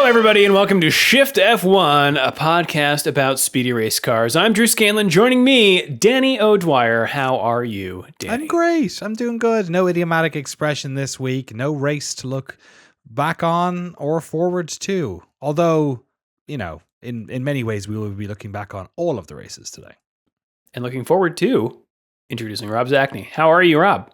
Hello, everybody, and welcome to Shift F1, a podcast about speedy race cars. I'm Drew Scanlon. Joining me, Danny O'Dwyer. How are you, Danny? I'm great. I'm doing good. No idiomatic expression this week. No race to look back on or forward to. Although, you know, in many ways, we will be looking back on all of the races today. And looking forward to introducing Rob Zachney. How are you, Rob?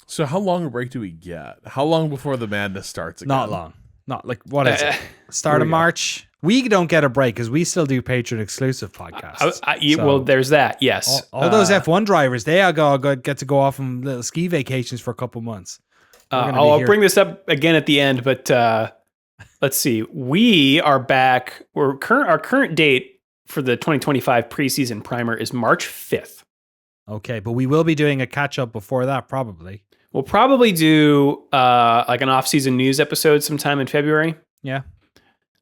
So how long a break do we get? How long before the madness starts again? Not long. Not like, what is it? Start of March? We don't get a break because we still do Patreon exclusive podcasts. Well, there's that, yes. All those F1 drivers, they all get to go off on little ski vacations for a couple months. I'll bring this up again at the end, but let's see. We are back. Our current date for the 2025 preseason primer is March 5th. Okay, but we will be doing a catch-up before that, probably. We'll probably do like an off-season news episode sometime in February. Yeah.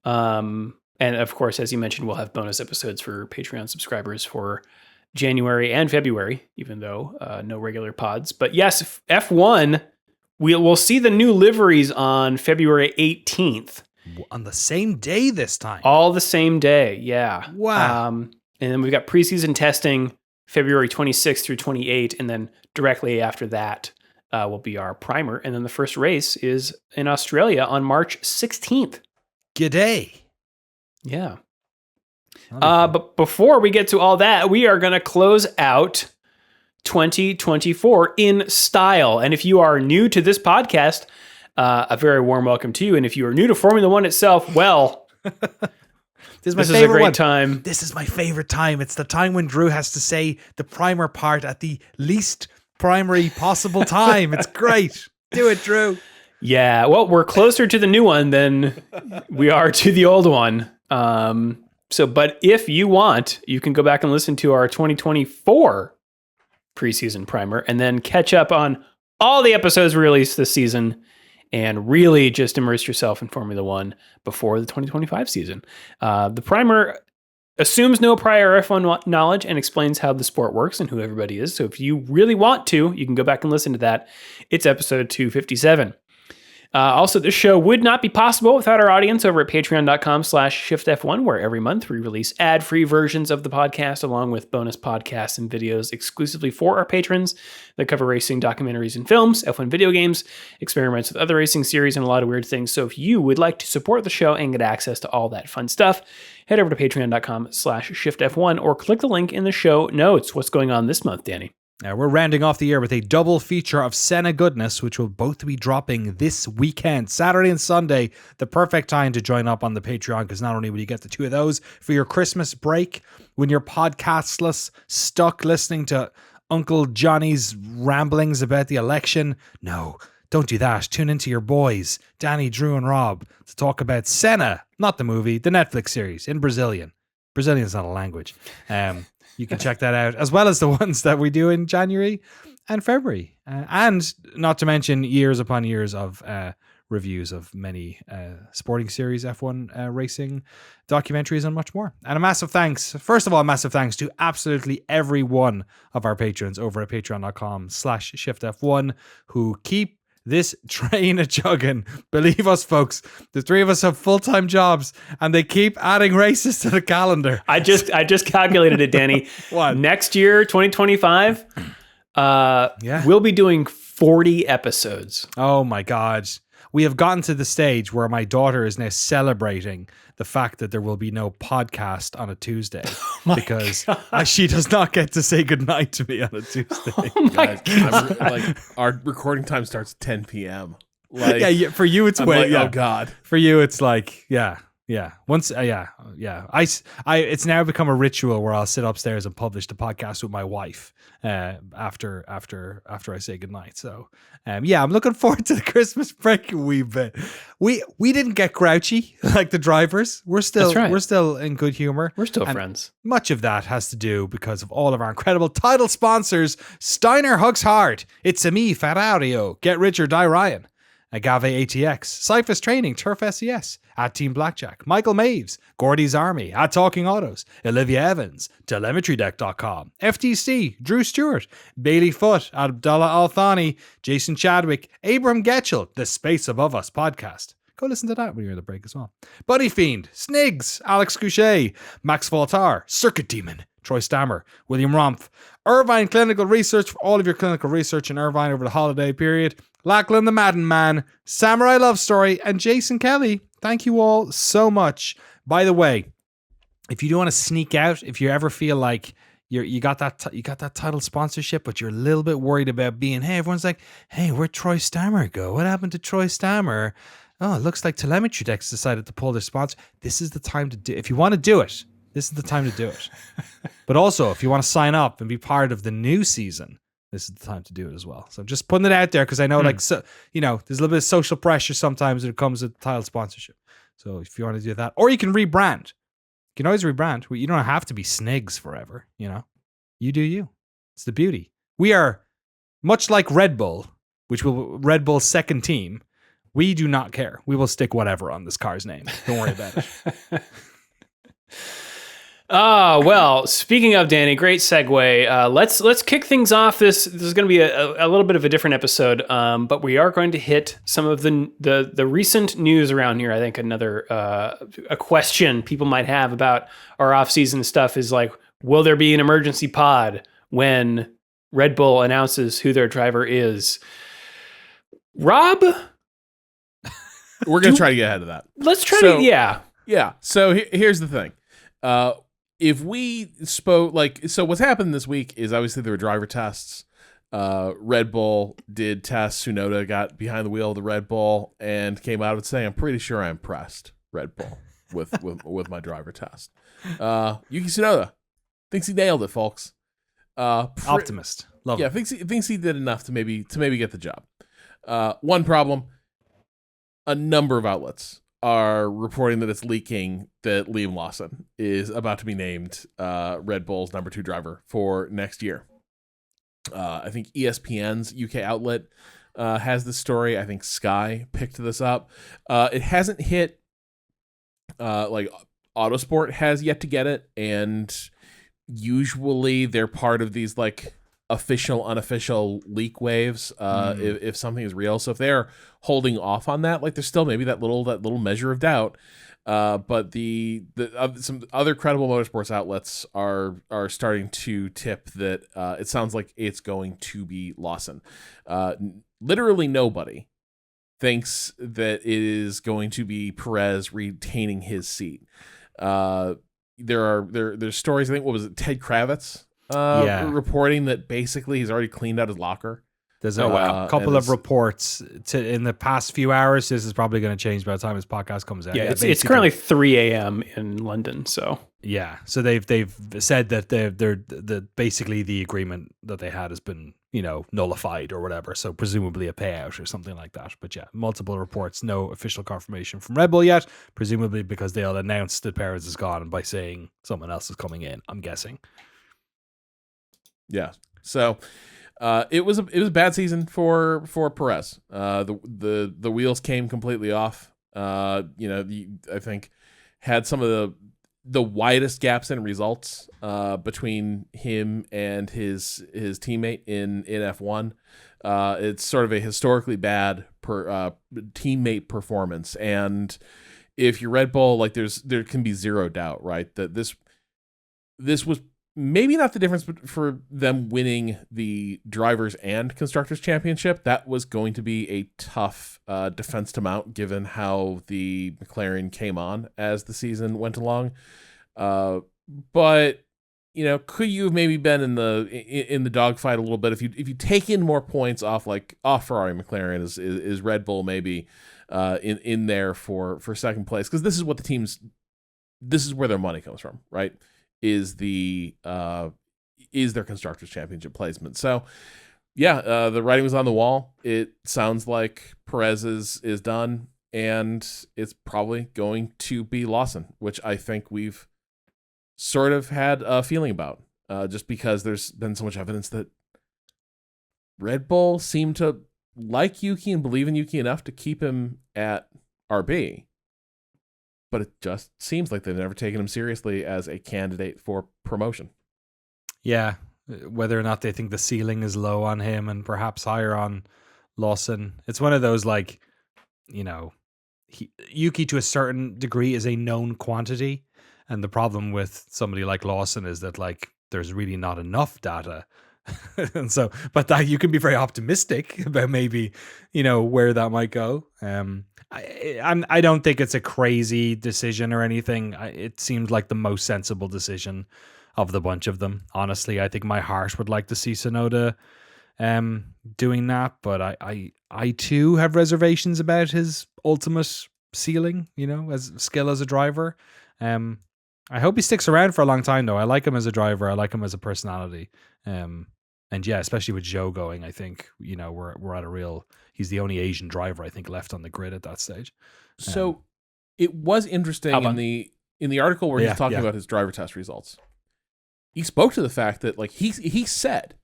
And of course, as you mentioned, we'll have bonus episodes for Patreon subscribers for January and February, even though no regular pods. But yes, F1, we'll see the new liveries on February 18th. On the same day this time. All the same day, yeah. Wow. And then we've got preseason testing February 26th through 28th, and then directly after that will be our primer. And then the first race is in Australia on March 16th. G'day. Yeah. But before we get to all that, we are going to close out 2024 in style. And if you are new to this podcast, a very warm welcome to you. And if you are new to Formula One itself, well, this is a great time. This is my favorite time. It's the time when Drew has to say the primer part at the least primary possible time. It's great. Do it, Drew. Yeah, well, we're closer to the new one than we are to the old one. But if you want, you can go back and listen to our 2024 preseason primer and then catch up on all the episodes released this season and really just immerse yourself in Formula One before the 2025 season. The primer assumes no prior F1 knowledge and explains how the sport works and who everybody is. So if you really want to, you can go back and listen to that. It's episode 257. Also, this show would not be possible without our audience over at patreon.com/shiftf1, where every month we release ad-free versions of the podcast along with bonus podcasts and videos exclusively for our patrons that cover racing, documentaries, and films, F1 video games, experiments with other racing series, and a lot of weird things. So if you would like to support the show and get access to all that fun stuff, head over to patreon.com/shiftf1 or click the link in the show notes. What's going on this month, Danny? We're rounding off the year with a double feature of Senna goodness, which will both be dropping this weekend, Saturday and Sunday. The perfect time to join up on the Patreon, because not only will you get the two of those for your Christmas break, when you're podcastless, stuck listening to Uncle Johnny's ramblings about the election. No, don't do that. Tune into your boys, Danny, Drew, and Rob, to talk about Senna, not the movie, the Netflix series in Brazilian. Brazilian's not a language. You can check that out, as well as the ones that we do in January and February. And not to mention years upon years of reviews of many sporting series, F1 racing documentaries, and much more. And a massive thanks, first of all, a massive thanks to absolutely every one of our patrons over at patreon.com/shiftf1 who keep this train a chugging. Believe us, folks, the three of us have full-time jobs and they keep adding races to the calendar. I just calculated it, Danny. What? Next year, 2025, we'll be doing 40 episodes. Oh my God. We have gotten to the stage where my daughter is now celebrating the fact that there will be no podcast on a Tuesday because she does not get to say goodnight to me on a Tuesday. Oh my God. Our recording time starts at 10 p.m. Yeah, for you it's oh God. For you it's like, yeah. Once, it's now become a ritual where I'll sit upstairs and publish the podcast with my wife after I say goodnight. So, I'm looking forward to the Christmas break a wee bit. We didn't get grouchy like the drivers. We're still in good humor. We're still friends. Much of that has to do because of all of our incredible title sponsors. Steiner Hugs Hard. It's a me, Ferrario. Get Rich or Die Ryan. Agave ATX, Cyphus Training, Turf SES, at Team Blackjack, Michael Maves, Gordy's Army, at Talking Autos, Olivia Evans, TelemetryDeck.com, FTC, Drew Stewart, Bailey Foot, Abdullah Al-Thani, Jason Chadwick, Abram Getchell, The Space Above Us podcast, Go listen to that when you're in the break as well. Buddy Fiend, Snigs, Alex Couchet, Max Voltar, Circuit Demon, Troy Stammer, William Rumpf, Irvine Clinical Research for all of your clinical research in Irvine over the holiday period, Lachlan the Madden Man, Samurai Love Story, and Jason Kelly. Thank you all so much. By the way, if you do want to sneak out, if you ever feel like you got that title sponsorship, but you're a little bit worried about being, hey, everyone's like, hey, where'd Troy Stammer go? What happened to Troy Stammer? Oh, it looks like Telemetry Decks decided to pull their sponsor. This is the time to do. If you want to do it, this is the time to do it. But also, if you want to sign up and be part of the new season, this is the time to do it as well. So I'm just putting it out there because I know, there's a little bit of social pressure sometimes when it comes to title sponsorship. So if you want to do that, or you can rebrand. You can always rebrand. You don't have to be Snigs forever, You do you. It's the beauty. We are much like Red Bull, which will Red Bull's second team. We do not care. We will stick whatever on this car's name. Don't worry about it. Well, speaking of Danny, great segue. Let's kick things off. This is going to be a little bit of a different episode, but we are going to hit some of the recent news around here. I think another a question people might have about our off-season stuff is like, will there be an emergency pod when Red Bull announces who their driver is? Rob, we're going to try to get ahead of that. Let's try to, yeah. Yeah. So here's the thing. If we spoke, so what's happened this week is obviously there were driver tests. Red Bull did tests. Tsunoda got behind the wheel of the Red Bull and came out and saying, I'm pretty sure I impressed Red Bull with my driver test. Yuki Tsunoda thinks he nailed it, folks. Optimist. Love it. Thinks he did enough to maybe get the job. One problem, a number of outlets are reporting that it's leaking that Liam Lawson is about to be named Red Bull's number 2 driver for next year. I think ESPN's UK outlet has this story. I think Sky picked this up. It hasn't hit, Autosport has yet to get it, and usually they're part of these official, unofficial leak waves if something is real. So if they're holding off on that, there's still maybe that little measure of doubt. But some other credible motorsports outlets are starting to tip that it sounds like it's going to be Lawson. Literally nobody thinks that it is going to be Perez retaining his seat. There's stories. I think, what was it, Ted Kravitz? Reporting that basically he's already cleaned out his locker. There's a couple of reports in the past few hours. This is probably going to change by the time this podcast comes out. Yeah, it's currently 3 a.m. in London. So yeah, so they've said that they're basically the agreement that they had has been nullified or whatever. So presumably a payout or something like that. But yeah, multiple reports, no official confirmation from Red Bull yet. Presumably because they'll announce that Perez is gone by saying someone else is coming in. I'm guessing. Yeah. So it was a bad season for Perez. The wheels came completely off. I think had some of the widest gaps in results between him and his teammate in F1. It's sort of a historically bad teammate performance, and if you're Red Bull, there can be zero doubt, right, that this was maybe not the difference for them winning the Drivers' and Constructors' Championship. That was going to be a tough defense to mount, given how the McLaren came on as the season went along. But could you have maybe been in the dogfight a little bit if you take in more points off Ferrari and McLaren? Is Red Bull maybe in there for second place? Because this is what this is where their money comes from, right? Is their Constructors' Championship placement. So yeah, the writing was on the wall. It sounds like Perez is done, and it's probably going to be Lawson, which I think we've sort of had a feeling about, just because there's been so much evidence that Red Bull seemed to like Yuki and believe in Yuki enough to keep him at RB. But it just seems like they've never taken him seriously as a candidate for promotion. Yeah, whether or not they think the ceiling is low on him and perhaps higher on Lawson. It's one of those Yuki to a certain degree is a known quantity, and the problem with somebody like Lawson is that like there's really not enough data. And so, but that you can be very optimistic about maybe, where that might go. I don't think it's a crazy decision or anything. It seems like the most sensible decision of the bunch of them. Honestly, I think my heart would like to see Tsunoda doing that, but I too have reservations about his ultimate ceiling, as skill as a driver. I hope he sticks around for a long time though. I like him as a driver. I like him as a personality. And yeah, especially with Zhou going, I think, we're at a real, he's the only Asian driver I think left on the grid at that stage. So it was interesting in the article where he's talking about his driver test results. He spoke to the fact that like he said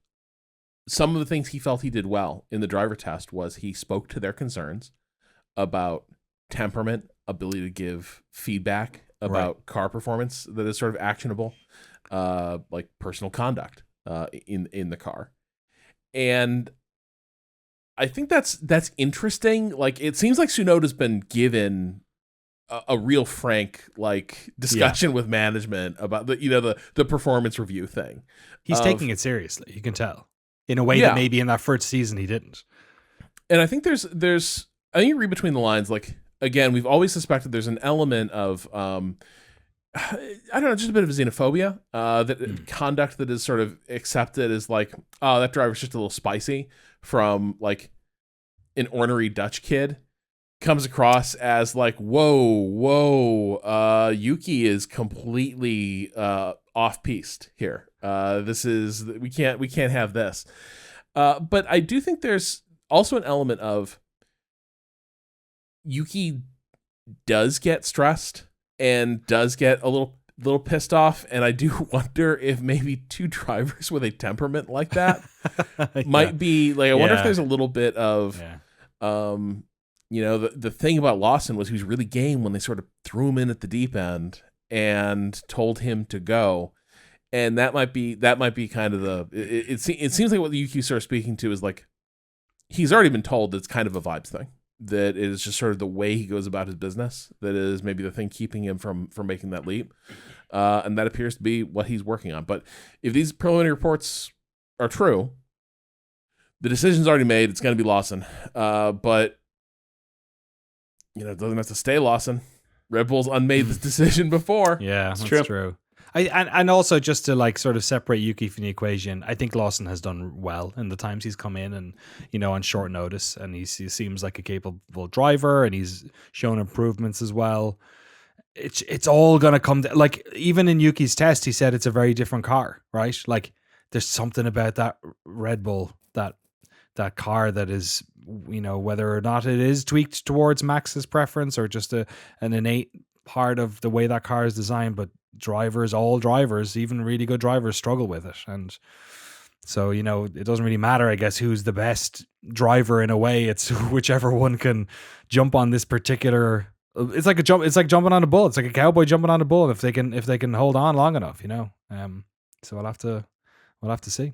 some of the things he felt he did well in the driver test was he spoke to their concerns about temperament, ability to give feedback about car performance that is sort of actionable, like personal conduct in the car. And I think that's interesting. Like it seems like Tsunoda's been given a real frank like discussion with management about the performance review thing. He's taking it seriously. You can tell in a way that maybe in that first season he didn't. And I think there's I think you read between the lines. Like again, we've always suspected there's an element of I don't know, just a bit of xenophobia, that conduct that is sort of accepted as like, oh, that driver's just a little spicy, from like an ornery Dutch kid comes across as like, whoa, Yuki is completely off-piste here. We can't have this. But I do think there's also an element of Yuki does get stressed and does get a little pissed off, and I do wonder if maybe two drivers with a temperament like that might be like. I wonder if there's a little bit of, the thing about Lawson was he was really game when they sort of threw him in at the deep end and told him to go, and that might be kind of the. It seems like what Yuki's sort of speaking to is like he's already been told that it's kind of a vibes thing. That it is just sort of the way he goes about his business that is maybe the thing keeping him from making that leap. And that appears to be what he's working on. But if these preliminary reports are true, the decision's already made. It's going to be Lawson. But, it doesn't have to stay Lawson. Red Bull's unmade this decision before. Yeah, that's true. And also just to like sort of separate Yuki from the equation, I think Lawson has done well in the times he's come in and, on short notice, and he seems like a capable driver, and he's shown improvements as well. It's all going to come to, like, even in Yuki's test, he said it's a very different car, right? Like there's something about that Red Bull, that car that is, whether or not it is tweaked towards Max's preference or just an innate part of the way that car is designed, but all drivers, even really good drivers, struggle with it. And so, it doesn't really matter, I guess, who's the best driver in a way. It's whichever one can jump on this particular. It's like jumping on a bull. It's like a cowboy jumping on a bull if they can hold on long enough, So we'll have to see.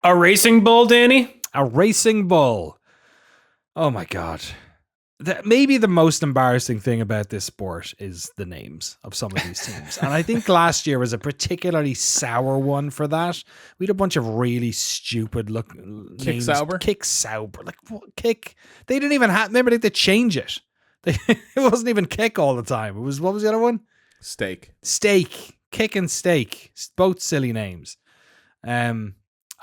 A racing bull, Danny? A racing bull. Oh my God. Maybe the most embarrassing thing about this sport is the names of some of these teams. And I think last year was a particularly sour one for that. We had a bunch of really stupid names. Kick Sauber. Like, what? Kick? They didn't even have, remember, they change it. It wasn't even Kick all the time. It was, what was the other one? Steak. Kick and Steak. Both silly names.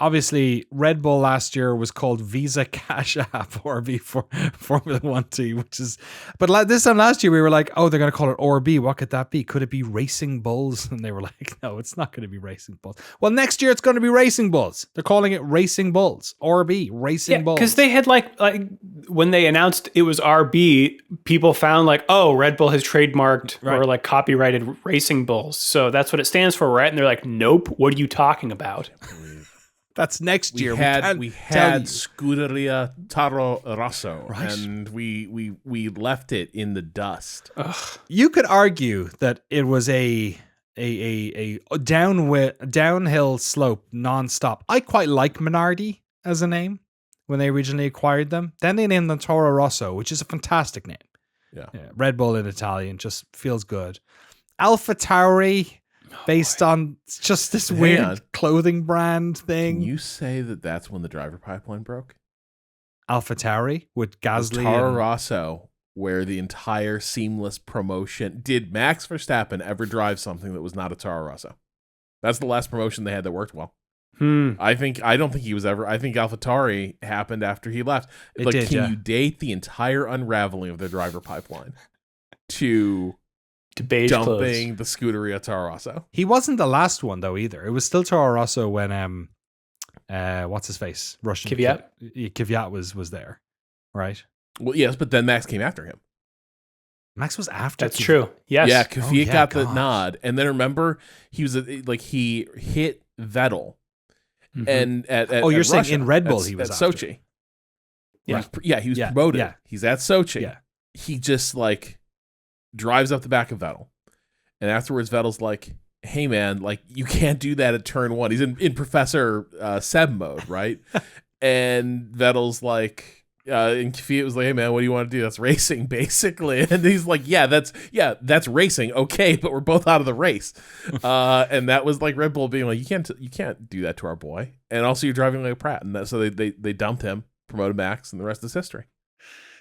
Obviously, Red Bull last year was called Visa Cash App RB for Formula 1 team, which is... But this time last year, we were like, oh, they're going to call it RB. What could that be? Could it be Racing Bulls? And they were like, no, it's not going to be Racing Bulls. Well, next year, it's going to be Racing Bulls. They're calling it Racing Bulls. RB, Racing Bulls. Because they had like when they announced it was RB, people found like, oh, Red Bull has trademarked or like copyrighted Racing Bulls. So that's what it stands for, right? And they're like, nope, what are you talking about? That's next year. We had Scuderia Toro Rosso, right? And we left it in the dust. Ugh. You could argue that it was a downhill slope nonstop. I quite like Minardi as a name when they originally acquired them. Then they named them Toro Rosso, which is a fantastic name. Yeah. Red Bull in Italian just feels good. Alpha Tauri, based on just this Hang weird on. clothing brand Can thing. you say that that's when the driver pipeline broke? Alpha Tauri with Gasly. Toro and- Rosso, where the entire seamless promotion. Did Max Verstappen ever drive something that was not a Toro Rosso? That's the last promotion they had that worked well. I don't think he was ever. I think AlphaTauri happened after he left. It Like, did, can yeah. you date the entire unraveling of their driver pipeline to beige dumping clothes. the Scuderia Toro Rosso? He wasn't the last one though either. It was still Toro Rosso when what's his face? Russian Kvyat? Kvyat was there, right? Well, yes, but then Max came after him. Max was after. That's true. Yes. Yeah, Kvyat yeah, got the gosh. nod, and then remember he was he hit Vettel, Mhm. and at Oh, you're at saying Russia, in Red Bull at, he was at after. Sochi. Yeah. He was Yeah, promoted. yeah. He's at Sochi. Yeah. He just like drives up the back of Vettel, and afterwards Vettel's like, "Hey man, like you can't do that at turn one." He's in Professor Seb mode, right? And Vettel's like. And Kvyat was like, "Hey man, what do you want to do? That's racing, basically." And he's like, "Yeah, that's racing. Okay, but we're both out of the race." And that was like Red Bull being like, "You can't do that to our boy." And also, you're driving like a Pratt, and so they dumped him, promoted Max, and the rest is history.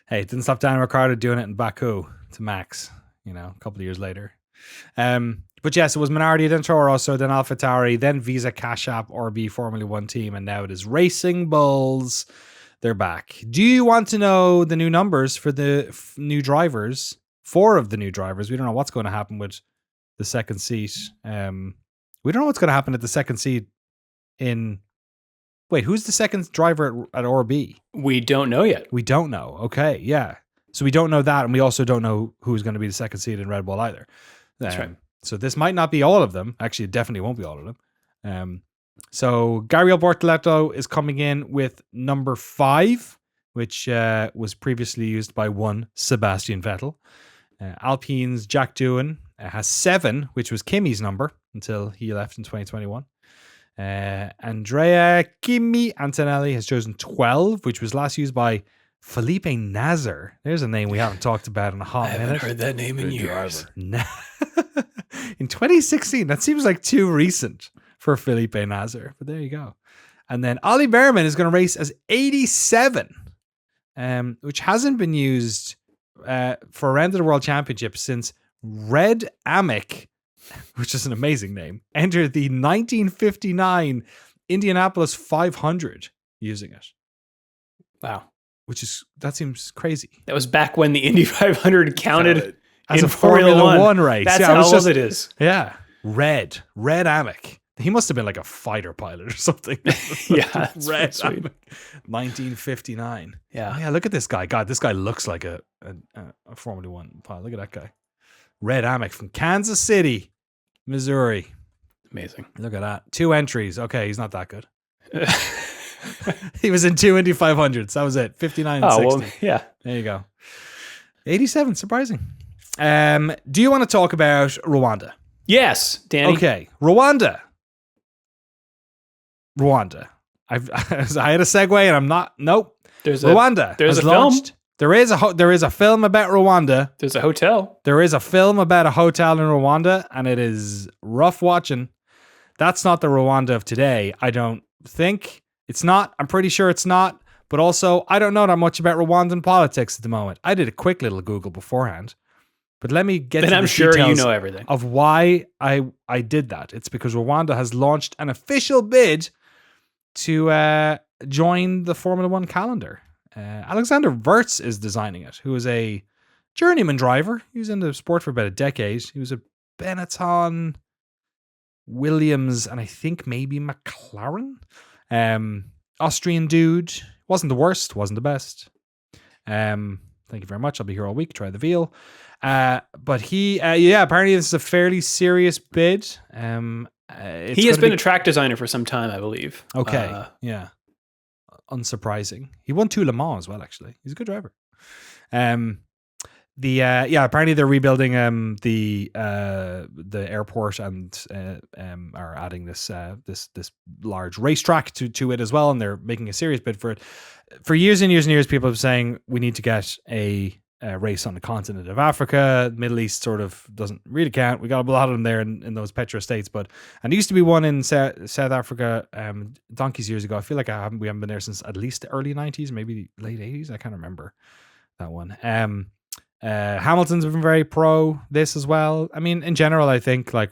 Hey, it didn't stop Daniel Ricciardo doing it in Baku to Max, a couple of years later. But yes, it was Minardi, then Toro Rosso, then AlphaTauri, then Visa Cash App, RB Formula One team, and now it is Racing Bulls. They're back. Do you want to know the new numbers for the new drivers? 4 of the new drivers. We don't know what's going to happen with the second seat. We don't know what's going to happen at the second seat in... Wait, who's the second driver at RB? We don't know yet. We don't know. Okay, yeah. So we don't know that, and we also don't know who's going to be the second seed in Red Bull either. That's right. So this might not be all of them. Actually, it definitely won't be all of them. So Gabriel Bortoleto is coming in with number 5, which was previously used by one Sebastian Vettel. Alpine's Jack Doohan has 7, which was Kimi's number until he left in 2021. Andrea Kimi Antonelli has chosen 12, which was last used by Felipe Nasr. There's a name we haven't talked about in a hot minute. heard that name in Good years. In 2016, that seems like too recent for Felipe Nasr, but there you go. And then Ollie Behrman is going to race as 87, which hasn't been used for a round of the World Championship since Red Amick, which is an amazing name, entered the 1959 Indianapolis 500 using it. Wow. That seems crazy. That was back when the Indy 500 counted As in a Formula One race. That's Yeah, it how was old just- it is. Yeah. Red Amick. He must have been like a fighter pilot or something. Yeah, that's Red sweet. Amick. 1959. Yeah. Oh, yeah, look at this guy. God, this guy looks like a Formula One pilot. Look at that guy. Red Amick from Kansas City, Missouri. Amazing. Look at that. 2 entries. Okay, he's not that good. He was in 2 Indy 500s. That was it. 59 and 60. Well, yeah. There you go. 87. Surprising. Do you want to talk about Rwanda? Yes, Danny. Okay, Rwanda. I had a segue, and I'm not. Nope. There's a Rwanda. there's has a film? launched. There is a film about Rwanda. there's a hotel. There is a film about a hotel in Rwanda, and it is rough watching. That's not the Rwanda of today. I don't think it's not. I'm pretty sure it's not. But also, I don't know that much about Rwandan politics at the moment. I did a quick little Google beforehand. But let me get Then to I'm the sure you details know everything. of why I did that. It's because Rwanda has launched an official bid to join the Formula One calendar. Alexander Wirtz is designing it, who is a journeyman driver. He was in the sport for about a decade. He was a Benetton, Williams, and I think maybe McLaren. Austrian dude. Wasn't the worst, wasn't the best. Thank you very much. I'll be here all week. Try the veal. But he, apparently this is a fairly serious bid. He has been a track designer for some time, I believe. Okay. Yeah. Unsurprising. He won 2 Le Mans as well, actually. He's a good driver. Apparently they're rebuilding the airport and are adding this large racetrack to it as well, and they're making a serious bid for it. For years and years and years, people have been saying we need to get a race on the continent of Africa. Middle East sort of doesn't really count. We got a lot of them there in those petro states, and there used to be one in South Africa donkeys years ago. I feel like we haven't been there since at least the early 90s, maybe late 80s. I can't remember that one. Hamilton's been very pro this as well. I mean, in general, I think like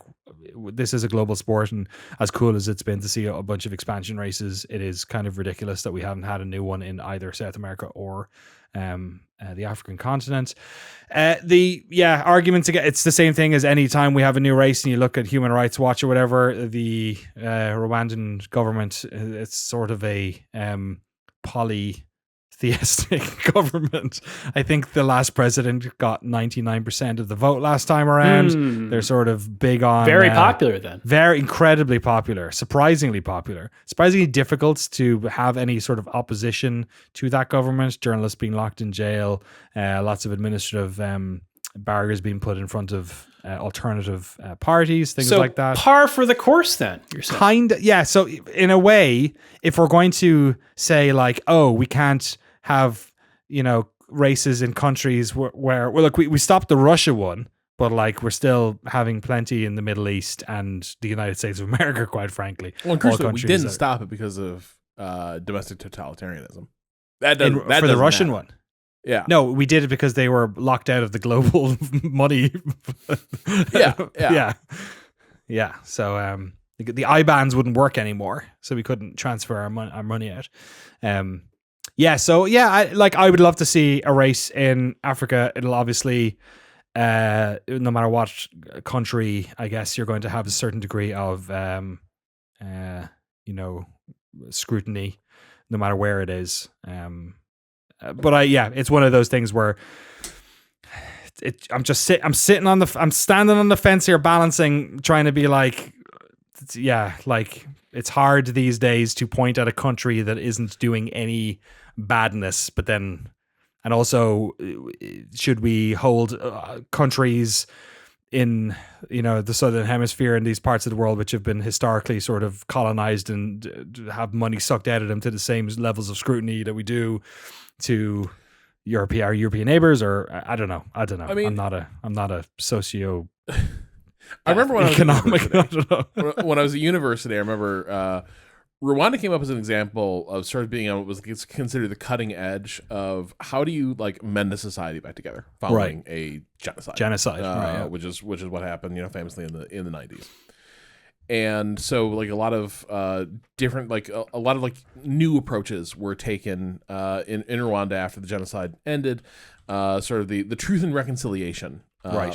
this is a global sport, and as cool as it's been to see a bunch of expansion races, it is kind of ridiculous that we haven't had a new one in either South America or the African continent. Arguments again, it's the same thing as any time we have a new race and you look at Human Rights Watch or whatever, the Rwandan government, it's sort of a polytheistic government. I think the last president got 99% of the vote last time around. They're sort of big on very popular then. Very incredibly popular, surprisingly difficult to have any sort of opposition to that government. Journalists being locked in jail, lots of administrative barriers being put in front of alternative parties, things like that. Par for the course then, you're saying. So in a way, if we're going to say like, oh, we can't have, races in countries where look, we stopped the Russia one, but like we're still having plenty in the Middle East and the United States of America, quite frankly. Well, crucially, we didn't stop it because of domestic totalitarianism. That for the Russian one. Yeah. No, we did it because they were locked out of the global money. Yeah. So the IBANs wouldn't work anymore, so we couldn't transfer our money out. I would love to see a race in Africa. It'll obviously, no matter what country, I guess you're going to have a certain degree of, scrutiny, no matter where it is. It's one of those things where I'm standing on the fence here, balancing, trying to be like, it's hard these days to point at a country that isn't doing any badness, but then, and also, should we hold countries in the southern hemisphere and these parts of the world which have been historically sort of colonized and have money sucked out of them to the same levels of scrutiny that we do to our European neighbors? Or I don't know. I mean, I'm not a socio. I remember when I was at university, I remember Rwanda came up as an example of sort of being it's considered the cutting edge of how do you like mend a society back together following a genocide, which is what happened, famously in the 90s. And so like a lot of different, like a lot of like new approaches were taken in Rwanda after the genocide ended. Sort of the truth and reconciliation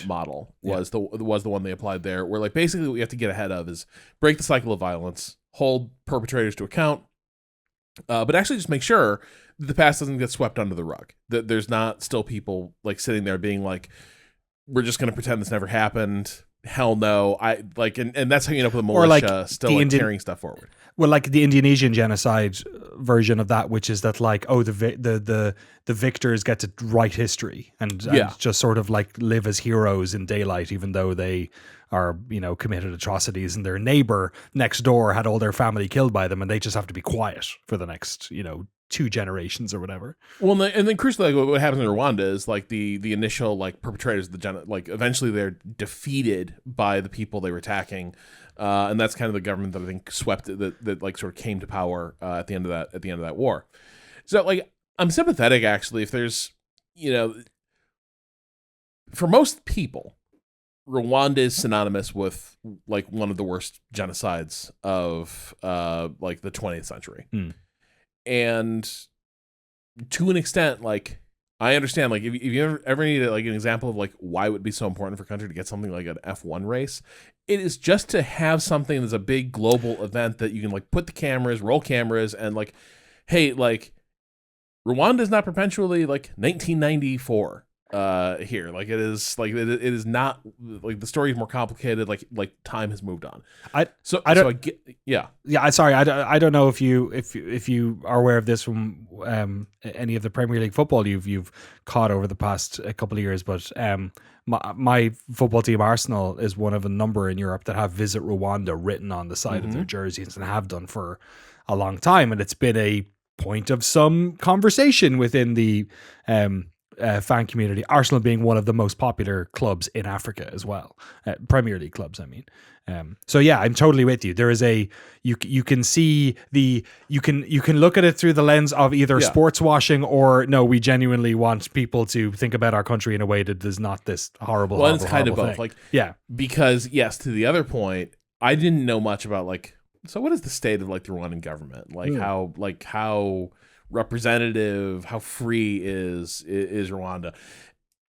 model was the one they applied there, where like basically what you have to get ahead of is break the cycle of violence, hold perpetrators to account, but actually just make sure that the past doesn't get swept under the rug, that there's not still people like sitting there being like, we're just going to pretend this never happened. Hell no. And that's how you end up with a militia still carrying stuff forward. Well, like the Indonesian genocide version of that, which is that like, oh, the victors get to write history and just sort of like live as heroes in daylight, even though they are, committed atrocities, and their neighbor next door had all their family killed by them, and they just have to be quiet for the next, 2 generations or whatever. Well, and then crucially, like, what happens in Rwanda is like the initial like perpetrators of eventually they're defeated by the people they were attacking, and that's kind of the government that I think swept that like sort of came to power at the end of that war. So like I'm sympathetic actually if there's for most people, Rwanda is synonymous with like one of the worst genocides of like the 20th century. And to an extent, like I understand, like if you ever need like an example of like why it would be so important for a country to get something like an F1 race, it is just to have something that's a big global event that you can like put the cameras, roll cameras, and like, hey, like Rwanda is not perpetually like 1994 here. Like it is not like the story is more complicated. Like time has moved on. I don't know if you are aware of this from any of the Premier League football you've caught over the past couple of years, but my football team Arsenal is one of a number in Europe that have Visit Rwanda written on the side of their jerseys and have done for a long time, and it's been a point of some conversation within the fan community. Arsenal being one of the most popular clubs in Africa as well, Premier League clubs. I mean, so yeah, I'm totally with you. There is you can see you can look at it through the lens of either sports washing or no, we genuinely want people to think about our country in a way that is not this horrible. Well, horrible, it's kind of horrible both. thing. Like, yeah, because yes, to the other point, I didn't know much about like. So what is the state of like the Rwandan government? Like how representative, how free is Rwanda?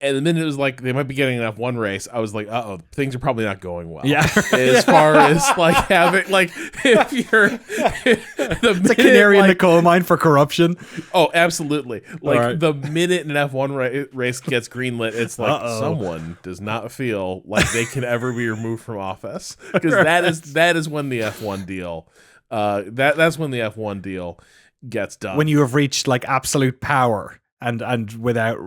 And the minute it was like they might be getting an F1 race, I was like, things are probably not going well. Yeah. As far as like having like if you're it's a canary in the coal mine for corruption. Oh, absolutely. Like right. the minute an F1 race gets greenlit, it's like someone does not feel like they can ever be removed from office, because that is when the F1 deal that's when the F1 deal gets done. When you have reached like absolute power. And without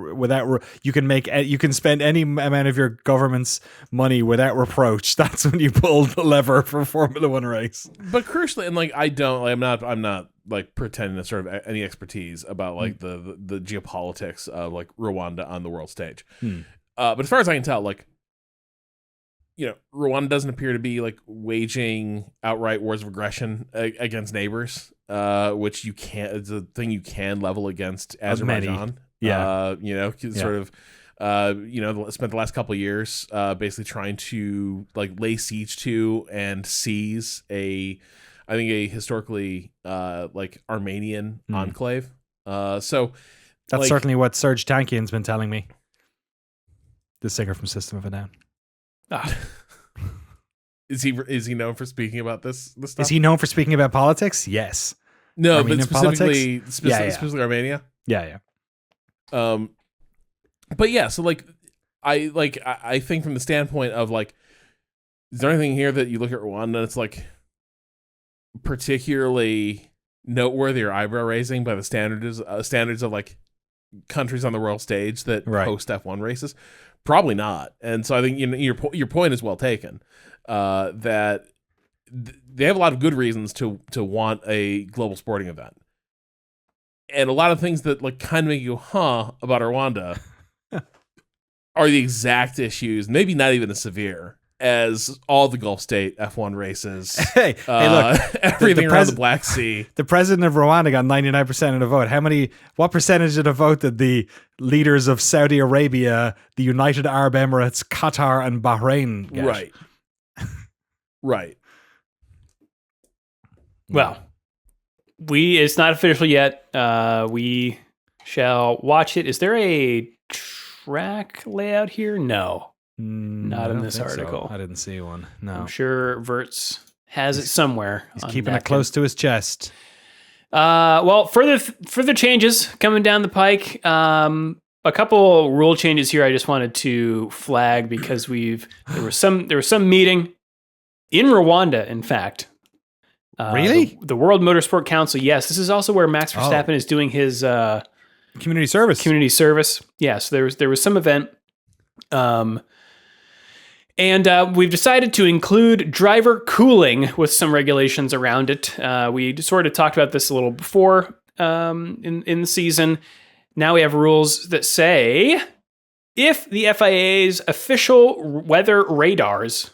you can spend any amount of your government's money without reproach. That's when you pull the lever for a Formula One race. But crucially, and like I'm not like pretending to sort of any expertise about like the geopolitics of like Rwanda on the world stage. But as far as I can tell, like, you know, Rwanda doesn't appear to be like waging outright wars of aggression against neighbors, which it's a thing you can level against Azerbaijan. Yeah. Sort of, spent the last couple of years basically trying to like lay siege to and seize I think a historically like Armenian enclave. So that's like, certainly what Serge Tankian's been telling me. The singer from System of a Down. Is he known for speaking about this stuff? Is he known for speaking about politics? Yes. No, Armenian but specifically Armenia. Yeah. But yeah, so like I think from the standpoint of like, is there anything here that you look at Rwanda and it's like particularly noteworthy or eyebrow raising by the standards of like countries on the world stage that host F1 races? Probably not. And so I think your point is well taken. That they have a lot of good reasons to want a global sporting event, and a lot of things that like kind of make you about Rwanda are the exact issues, maybe not even as severe as all the Gulf State F1 races. Hey, look, everything around the Black Sea. The president of Rwanda got 99% of the vote. What percentage of the vote did the leaders of Saudi Arabia, the United Arab Emirates, Qatar, and Bahrain get? Right. Well, it's not official yet. We shall watch it. Is there a track layout here? No. Not in this article. So. I didn't see one. No. I'm sure Verts has it somewhere. He's keeping it close to his chest. Well, further changes coming down the pike. A couple rule changes here I just wanted to flag because there was some meeting in Rwanda, in fact. Really? The World Motorsport Council. Yes, this is also where Max Verstappen is doing his community service. Yeah, so there was some event. And we've decided to include driver cooling with some regulations around it. We sort of talked about this a little before in the season. Now we have rules that say if the FIA's official weather radars,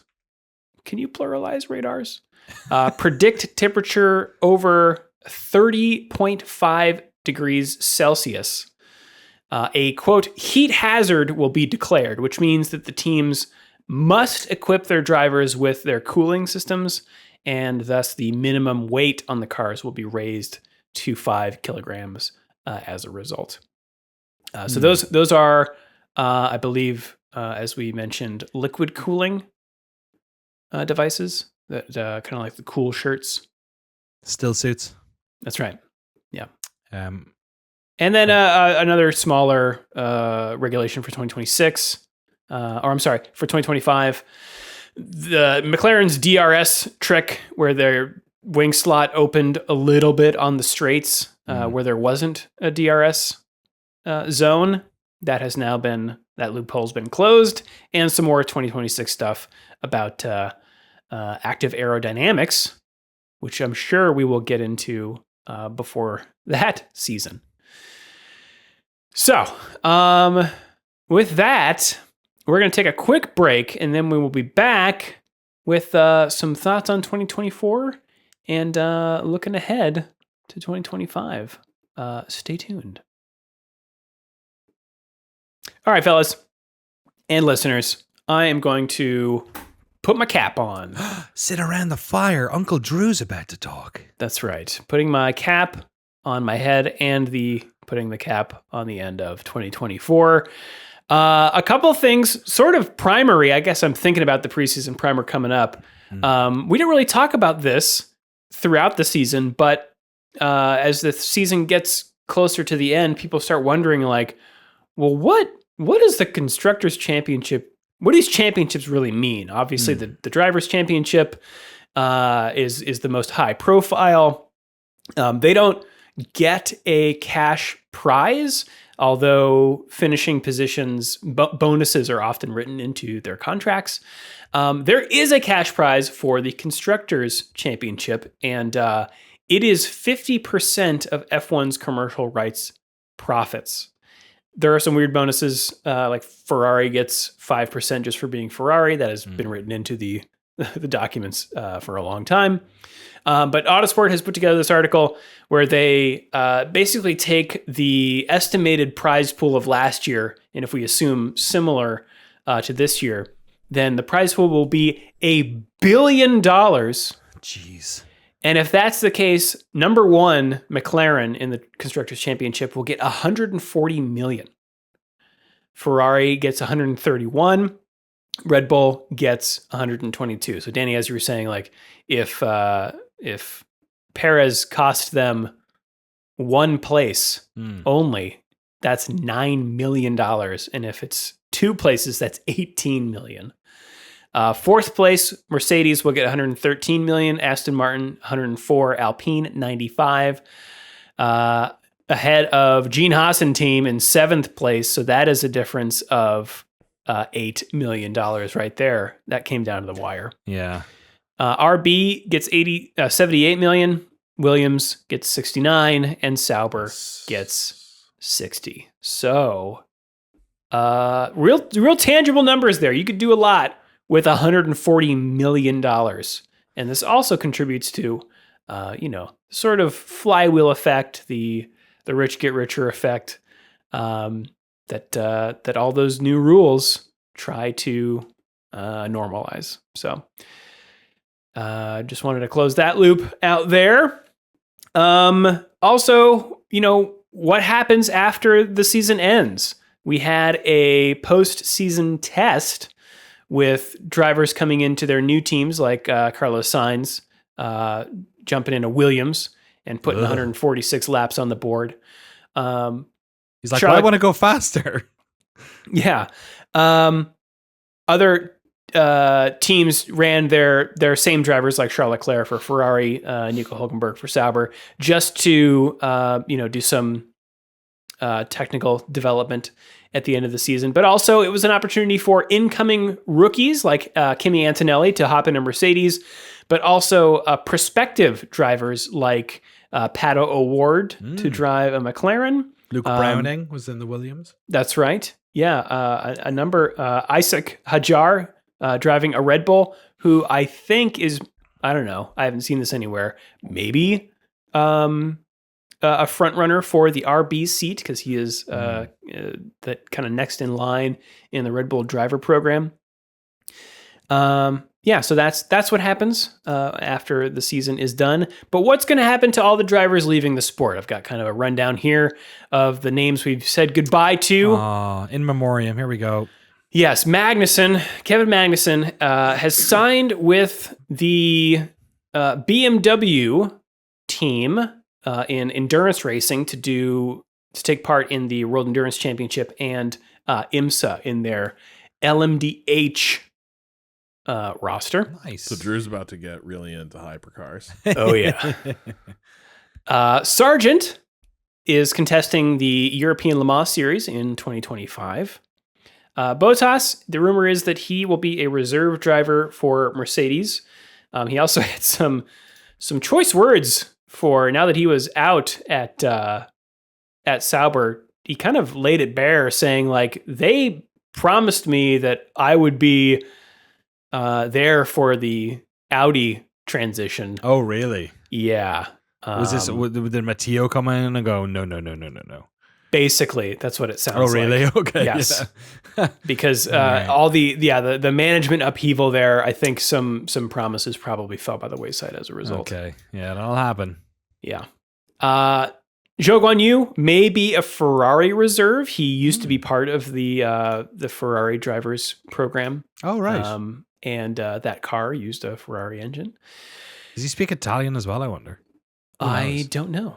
can you pluralize radars? Predict temperature over 30.5 degrees Celsius, a quote heat hazard will be declared, which means that the teams must equip their drivers with their cooling systems, and thus the minimum weight on the cars will be raised to 5 kilograms as a result. So those are, I believe, as we mentioned, liquid cooling devices that kind of like the cool shirts. Still suits. That's right. Yeah. And then another smaller regulation for 2026. For 2025, the McLaren's DRS trick where their wing slot opened a little bit on the straights where there wasn't a DRS zone, that loophole's been closed, and some more 2026 stuff about active aerodynamics, which I'm sure we will get into before that season. So, with that, we're going to take a quick break, and then we will be back with some thoughts on 2024 and looking ahead to 2025. Stay tuned. All right, fellas and listeners, I am going to put my cap on. Sit around the fire. Uncle Drew's about to talk. That's right. Putting my cap on my head and putting the cap on the end of 2024. A couple things, sort of primary. I guess I'm thinking about the preseason primer coming up. We didn't really talk about this throughout the season, but as the season gets closer to the end, people start wondering, like, well, what is the Constructors Championship? What do these championships really mean? Obviously, the Drivers' Championship is the most high profile. They don't get a cash prize, although finishing positions bonuses are often written into their contracts. There is a cash prize for the Constructors Championship, and it is 50% of F1's commercial rights profits. There are some weird bonuses, like Ferrari gets 5% just for being Ferrari. That has been written into the documents for a long time. But Autosport has put together this article where they basically take the estimated prize pool of last year, and if we assume similar to this year, then the prize pool will be $1 billion. Jeez. And if that's the case, number one, McLaren in the Constructors' Championship will get $140 million. Ferrari gets 131. Red Bull gets 122. So Danny, as you were saying, like if Perez cost them one place only, that's $9 million. And if it's two places, that's $18 million. Fourth place, Mercedes will get 113 million, Aston Martin 104, Alpine 95. Ahead of Gene Haas and team in seventh place. So that is a difference of $8 million right there. That came down to the wire. Yeah. RB gets 78 million, Williams gets 69, and Sauber gets 60. So real tangible numbers there. You could do a lot with $140 million. And this also contributes to, sort of flywheel effect, the rich get richer effect, that all those new rules try to normalize. So just wanted to close that loop out there. Also, what happens after the season ends? We had a post-season test with drivers coming into their new teams, like Carlos Sainz jumping into Williams and putting 146 laps on the board. He's like, well, I want to go faster. Yeah. Other teams ran their same drivers, like Charles Leclerc for Ferrari, Nico Hülkenberg for Sauber, just to do some technical development at the end of the season. But also it was an opportunity for incoming rookies like Kimi Antonelli to hop into Mercedes, but also prospective drivers like Pato O'Ward to drive a McLaren. Luke Browning was in the Williams. That's right. Yeah. A number, Isaac Hajar driving a Red Bull, who I think is, I don't know, I haven't seen this anywhere, maybe a front runner for the RB seat, because he is that kind of next in line in the Red Bull driver program. So that's what happens after the season is done. But what's going to happen to all the drivers leaving the sport? I've got kind of a rundown here of the names we've said goodbye to. In memoriam. Here we go. Yes, Kevin Magnussen has signed with the BMW team in endurance racing to take part in the World Endurance Championship and IMSA in their LMDH roster. Nice. So Drew's about to get really into hypercars. Oh yeah. Sargent is contesting the European Le Mans Series in 2025. Bottas, the rumor is that he will be a reserve driver for Mercedes. He also had some choice words for, now that he was out at Sauber, he kind of laid it bare, saying like they promised me that I would be there for the Audi transition. Oh, really? Yeah. Did Matteo come in and go, no? Basically, that's what it sounds like. Oh, really? Okay. Yes. Yeah. Because Right. all the management upheaval there, I think some promises probably fell by the wayside as a result. Okay. Yeah, that'll happen. Yeah. Zhou Guanyu may be a Ferrari reserve. He used to be part of the Ferrari drivers program. Oh, right. And that car used a Ferrari engine. Does he speak Italian as well, I wonder? Who I knows? don't know.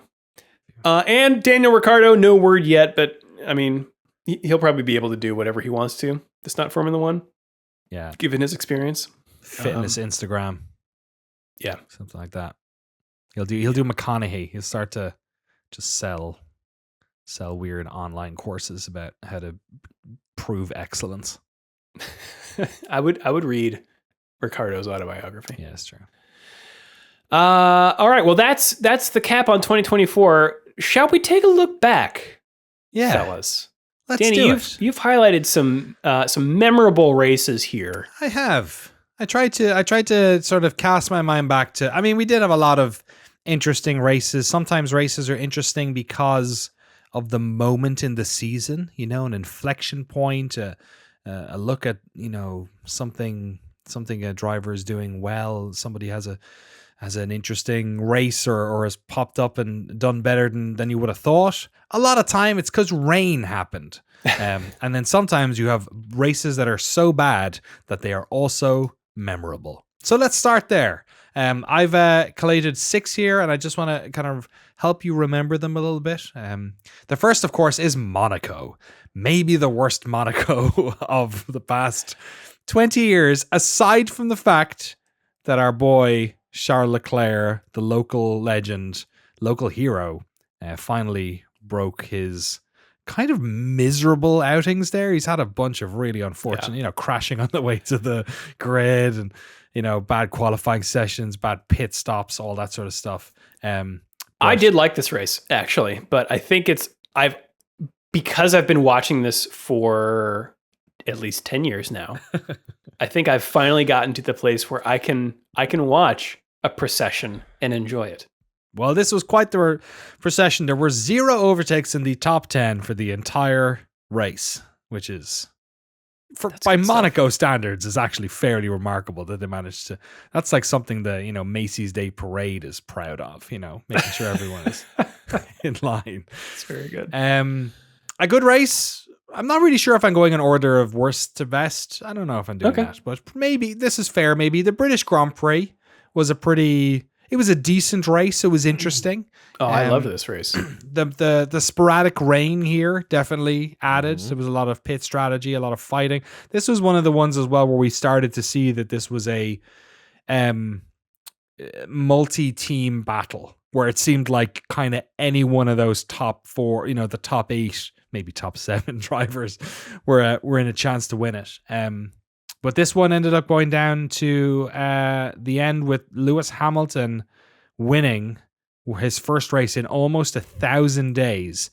And Daniel Ricciardo, no word yet, but I mean, he'll probably be able to do whatever he wants to. That's not Formula One, Yeah. given his experience. Fitness Instagram. Yeah. Something like that. He'll do McConaughey. He'll start to just sell weird online courses about how to prove excellence. I would read Ricardo's autobiography. Yeah, that's true. All right. Well, that's the cap on 2024. Shall we take a look back, Yeah. fellas? Let's Danny, do you've highlighted some memorable races here. I have. I tried to sort of cast my mind back to. I mean, we did have a lot of interesting races. Sometimes races are interesting because of the moment in the season, an inflection point, a look at, something a driver is doing well. Somebody has an interesting race or has popped up and done better than you would have thought. A lot of time it's because rain happened. And then sometimes you have races that are so bad that they are also memorable. So let's start there. I've collated 6 here, and I just want to kind of help you remember them a little bit. The first, of course, is Monaco. Maybe the worst Monaco of the past 20 years, aside from the fact that our boy Charles Leclerc, the local legend, local hero, finally broke his kind of miserable outings there. He's had a bunch of really unfortunate, crashing on the way to the grid and, bad qualifying sessions, bad pit stops, all that sort of stuff. I did like this race, actually, but I think because I've been watching this for at least 10 years now, I think I've finally gotten to the place where I can watch a procession and enjoy it. Well, this was quite the procession. There were 0 overtakes in the top 10 for the entire race, which is, by Monaco standards, is actually fairly remarkable that they managed to. That's like something the Macy's Day Parade is proud of. Making sure everyone is in line. It's very good. A good race. I'm not really sure if I'm going in order of worst to best. I don't know if I'm doing that, but maybe this is fair. Maybe the British Grand Prix was it was a decent race. It was interesting. Oh, I love this race. The sporadic rain here definitely added. There was a lot of pit strategy, a lot of fighting. This was one of the ones as well where we started to see that this was a multi-team battle where it seemed like kind of any one of those top 4, the top 8, maybe top 7 drivers were in a chance to win it. But this one ended up going down to the end with Lewis Hamilton winning his first race in almost 1,000 days,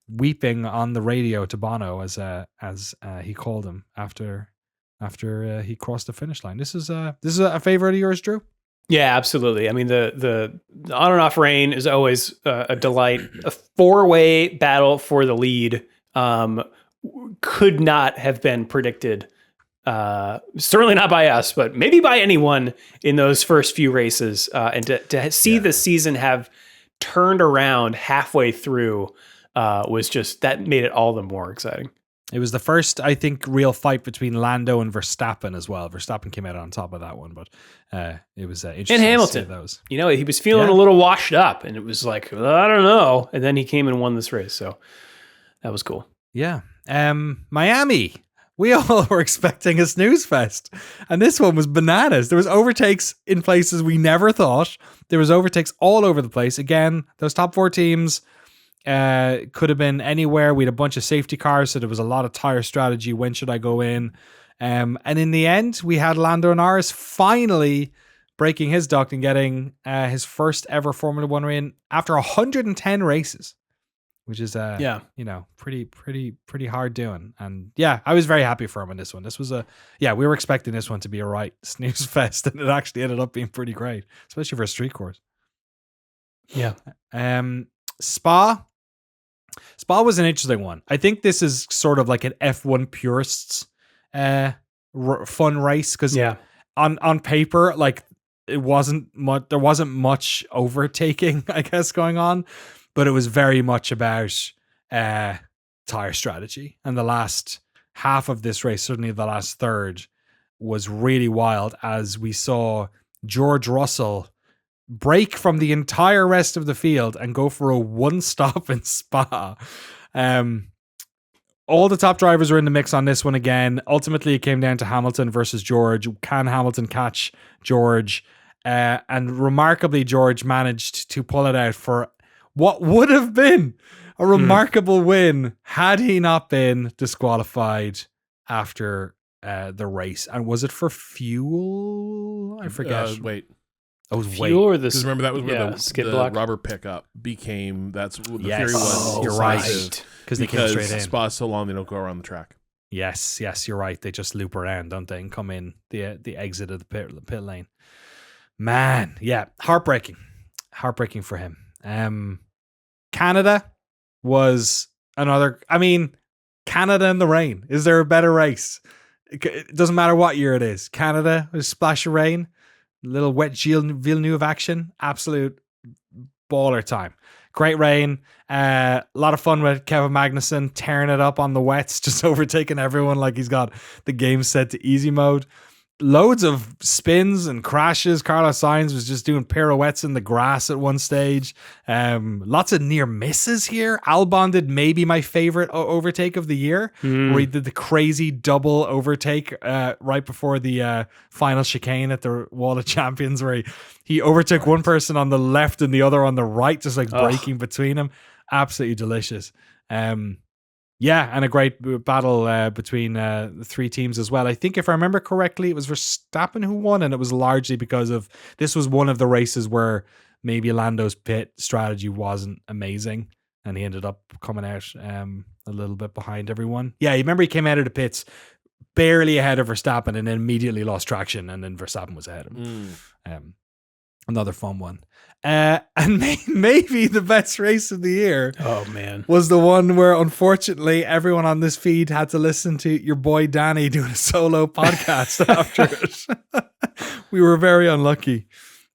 weeping on the radio to Bono as he called him after he crossed the finish line. This is a favorite of yours, Drew? Yeah, absolutely. I mean, the on and off rain is always a delight. A 4-way battle for the lead could not have been predicted. Certainly not by us, but maybe by anyone in those first few races. And to see the season have turned around halfway through was just, that made it all the more exciting. It was the first, I think, real fight between Lando and Verstappen as well. Verstappen came out on top of that one, but it was interesting. And Hamilton, to see those. He was feeling a little washed up, and it was like, I don't know. And then he came and won this race, so that was cool. Yeah. Miami. We all were expecting a snooze fest, and this one was bananas. There was overtakes in places we never thought. There was overtakes all over the place. Again, those top 4 teams could have been anywhere. We had a bunch of safety cars, so there was a lot of tire strategy. When should I go in? And in the end, we had Lando Norris finally breaking his duck and getting his first ever Formula One win after 110 races. which is Yeah. pretty hard doing. And yeah, I was very happy for him in this one. This was we were expecting this one to be a right snooze fest, and it actually ended up being pretty great, especially for a street course. Yeah. Spa was an interesting one. I think this is sort of like an F1 purists fun race, because on paper, like, it wasn't much, there wasn't much overtaking, I guess, going on, but it was very much about tire strategy. And the last half of this race, certainly the last third, was really wild, as we saw George Russell break from the entire rest of the field and go for a one stop in Spa. All the top drivers were in the mix on this one again. Ultimately, it came down to Hamilton versus George. Can Hamilton catch George? And remarkably, George managed to pull it out for what would have been a remarkable win had he not been disqualified after the race. And was it for fuel? I forget. Wait. It was fuel or the because remember that was where the skid block rubber pickup became. That's what the Yes. theory was. You're right. Because they came straight in. Spa's so long they don't go around the track. Yes, you're right. They just loop around, don't they, and come in the exit of the pit lane. Man, yeah, heartbreaking for him. Canada was another. I mean, Canada in the rain. Is there a better race? It doesn't matter what year it is. Canada, a splash of rain, a little wet Gilles Villeneuve action, absolute baller time. Great rain. A lot of fun with Kevin Magnussen tearing it up on the wets, just overtaking everyone like he's got the game set to easy mode. Loads of spins and crashes. Carlos Sainz was just doing pirouettes in the grass at one stage. Lots of near misses here. Albon did maybe my favorite overtake of the year, where he did the crazy double overtake right before the final chicane at the Wall of Champions, where he overtook one person on the left and the other on the right, just like breaking between them. Absolutely delicious. Yeah, and a great battle between the three teams as well. I think if I remember correctly, it was Verstappen who won, and it was largely because of this was one of the races where maybe Lando's pit strategy wasn't amazing, and he ended up coming out a little bit behind everyone. Yeah, you remember he came out of the pits barely ahead of Verstappen and then immediately lost traction, and then Verstappen was ahead of him. Another fun one. And maybe the best race of the year was the one where, unfortunately, everyone on this feed had to listen to your boy Danny doing a solo podcast after it. We were very unlucky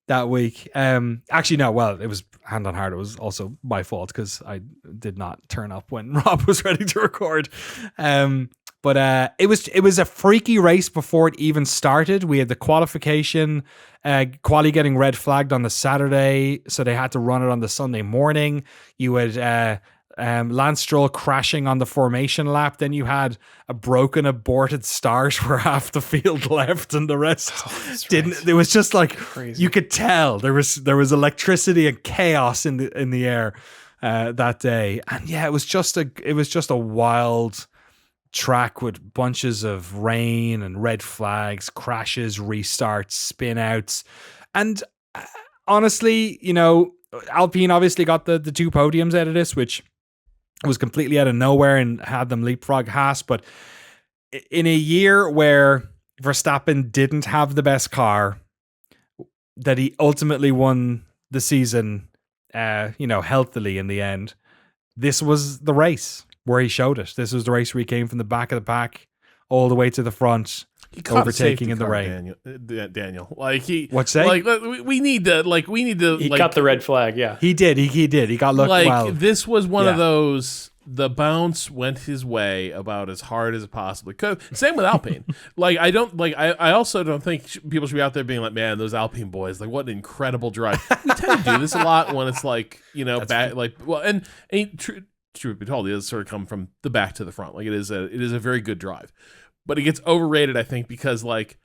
that week. Actually, no, well, it was hand on heart. It was also my fault because I did not turn up when Rob was ready to record. But it was a freaky race before it even started. We had the qualification, quali getting red flagged on the Saturday, so they had to run it on the Sunday morning. You had Lance Stroll crashing on the formation lap. Then you had a broken, aborted start where half the field left and the rest didn't. Right. It was just like crazy. You could tell there was electricity and chaos in the air that day. And yeah, it was just a wild track with bunches of rain and red flags, crashes, restarts, spin outs. And honestly, Alpine obviously got the two podiums out of this, which was completely out of nowhere and had them leapfrog Haas. But in a year where Verstappen didn't have the best car, that he ultimately won the season, healthily in the end, this was the race where he showed it. This was the race where he came from the back of the pack all the way to the front, overtaking in the rain. Daniel, like he, what's that? Like we need to. He got the red flag. Yeah, he did. He did. He got looked well. This was one of those. The bounce went his way about as hard as it possibly could. Same with Alpine. I also don't think people should be out there being like, man, those Alpine boys, like, what an incredible drive. We tend to do this a lot when it's like, bad, like, well, and truth be told, it does sort of come from the back to the front. Like it is a very good drive, but it gets overrated, I think, because like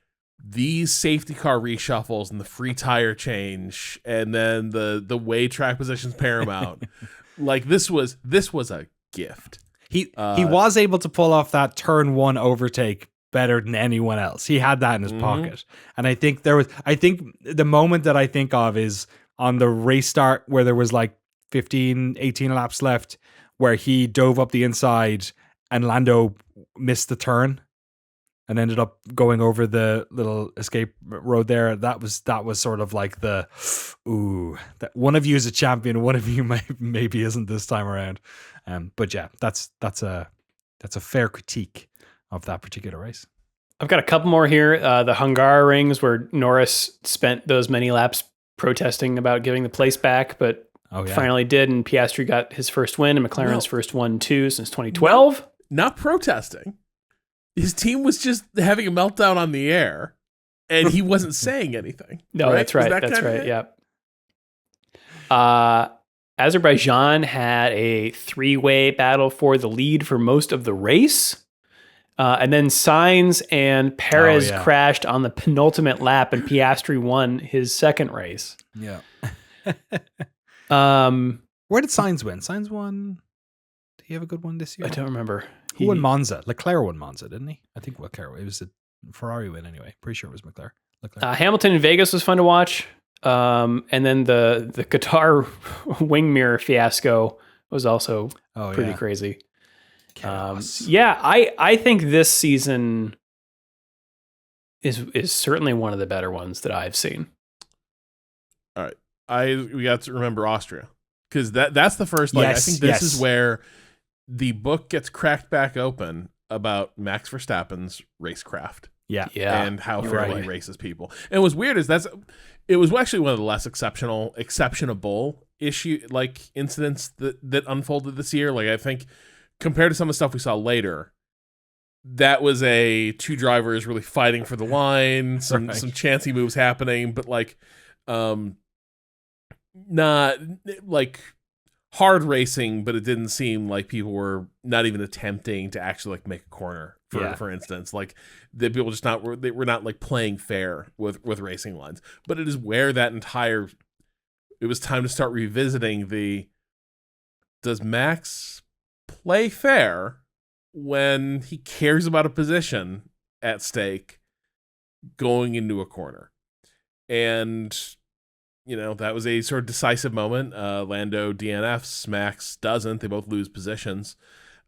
these safety car reshuffles and the free tire change, and then the way track positions paramount. Like this was a gift. He was able to pull off that turn one overtake better than anyone else. He had that in his pocket, and I think the moment that I think of is on the race start where there was like 15, 18 laps left, where he dove up the inside and Lando missed the turn and ended up going over the little escape road there. That was sort of like the, ooh, that one of you is a champion, one of you maybe isn't this time around. But yeah, that's a fair critique of that particular race. I've got a couple more here. The Hungar rings where Norris spent those many laps protesting about giving the place back, but finally did, and Piastri got his first win, and McLaren's first 1-2 since 2012. Not protesting. His team was just having a meltdown on the air, and he wasn't saying anything. No, right? That's right. That's right. Yeah. Azerbaijan had a 3-way battle for the lead for most of the race. And then Sainz and Perez crashed on the penultimate lap, and Piastri won his second race. Yeah. Where did Sainz win? Sainz won. Did he have a good one this year? I don't remember. Who won Monza? Leclerc won Monza, didn't he? I think Leclerc. It was a Ferrari win anyway. Pretty sure it was Leclerc. Hamilton in Vegas was fun to watch. And then the Qatar wing mirror fiasco was also pretty crazy. I think this season is certainly one of the better ones that I've seen. All right, we got to remember Austria, because that's the first. I think this is where the book gets cracked back open about Max Verstappen's racecraft. Yeah, and how fairly he races people. And what's weird is it was actually one of the less exceptionable incidents that unfolded this year. Like, I think compared to some of the stuff we saw later, that was a two drivers really fighting for the line, some chancy moves happening, but not like hard racing, but it didn't seem like people were not even attempting to actually make a corner. For instance, the people just they were not playing fair with racing lines. But it is where it was time to start revisiting does Max play fair when he cares about a position at stake going into a corner? And that was a sort of decisive moment. Lando DNFs, Max doesn't. They both lose positions.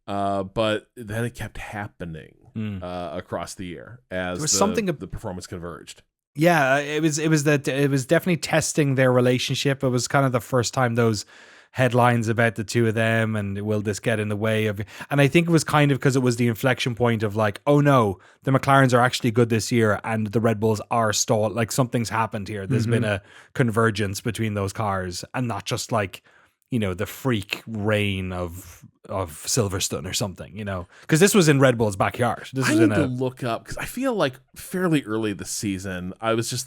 But then it kept happening across the year as the performance converged. Yeah, it was definitely testing their relationship. It was kind of the first time those headlines about the two of them and will this get in the way of, and I think it was kind of because it was the inflection point of oh no, the McLarens are actually good this year and the Red Bulls are stalled. Something's happened here. There's been a convergence between those cars, and not just the freak rain of Silverstone or something, because this was in Red Bull's backyard. I need to look up, because I feel fairly early this season, I was just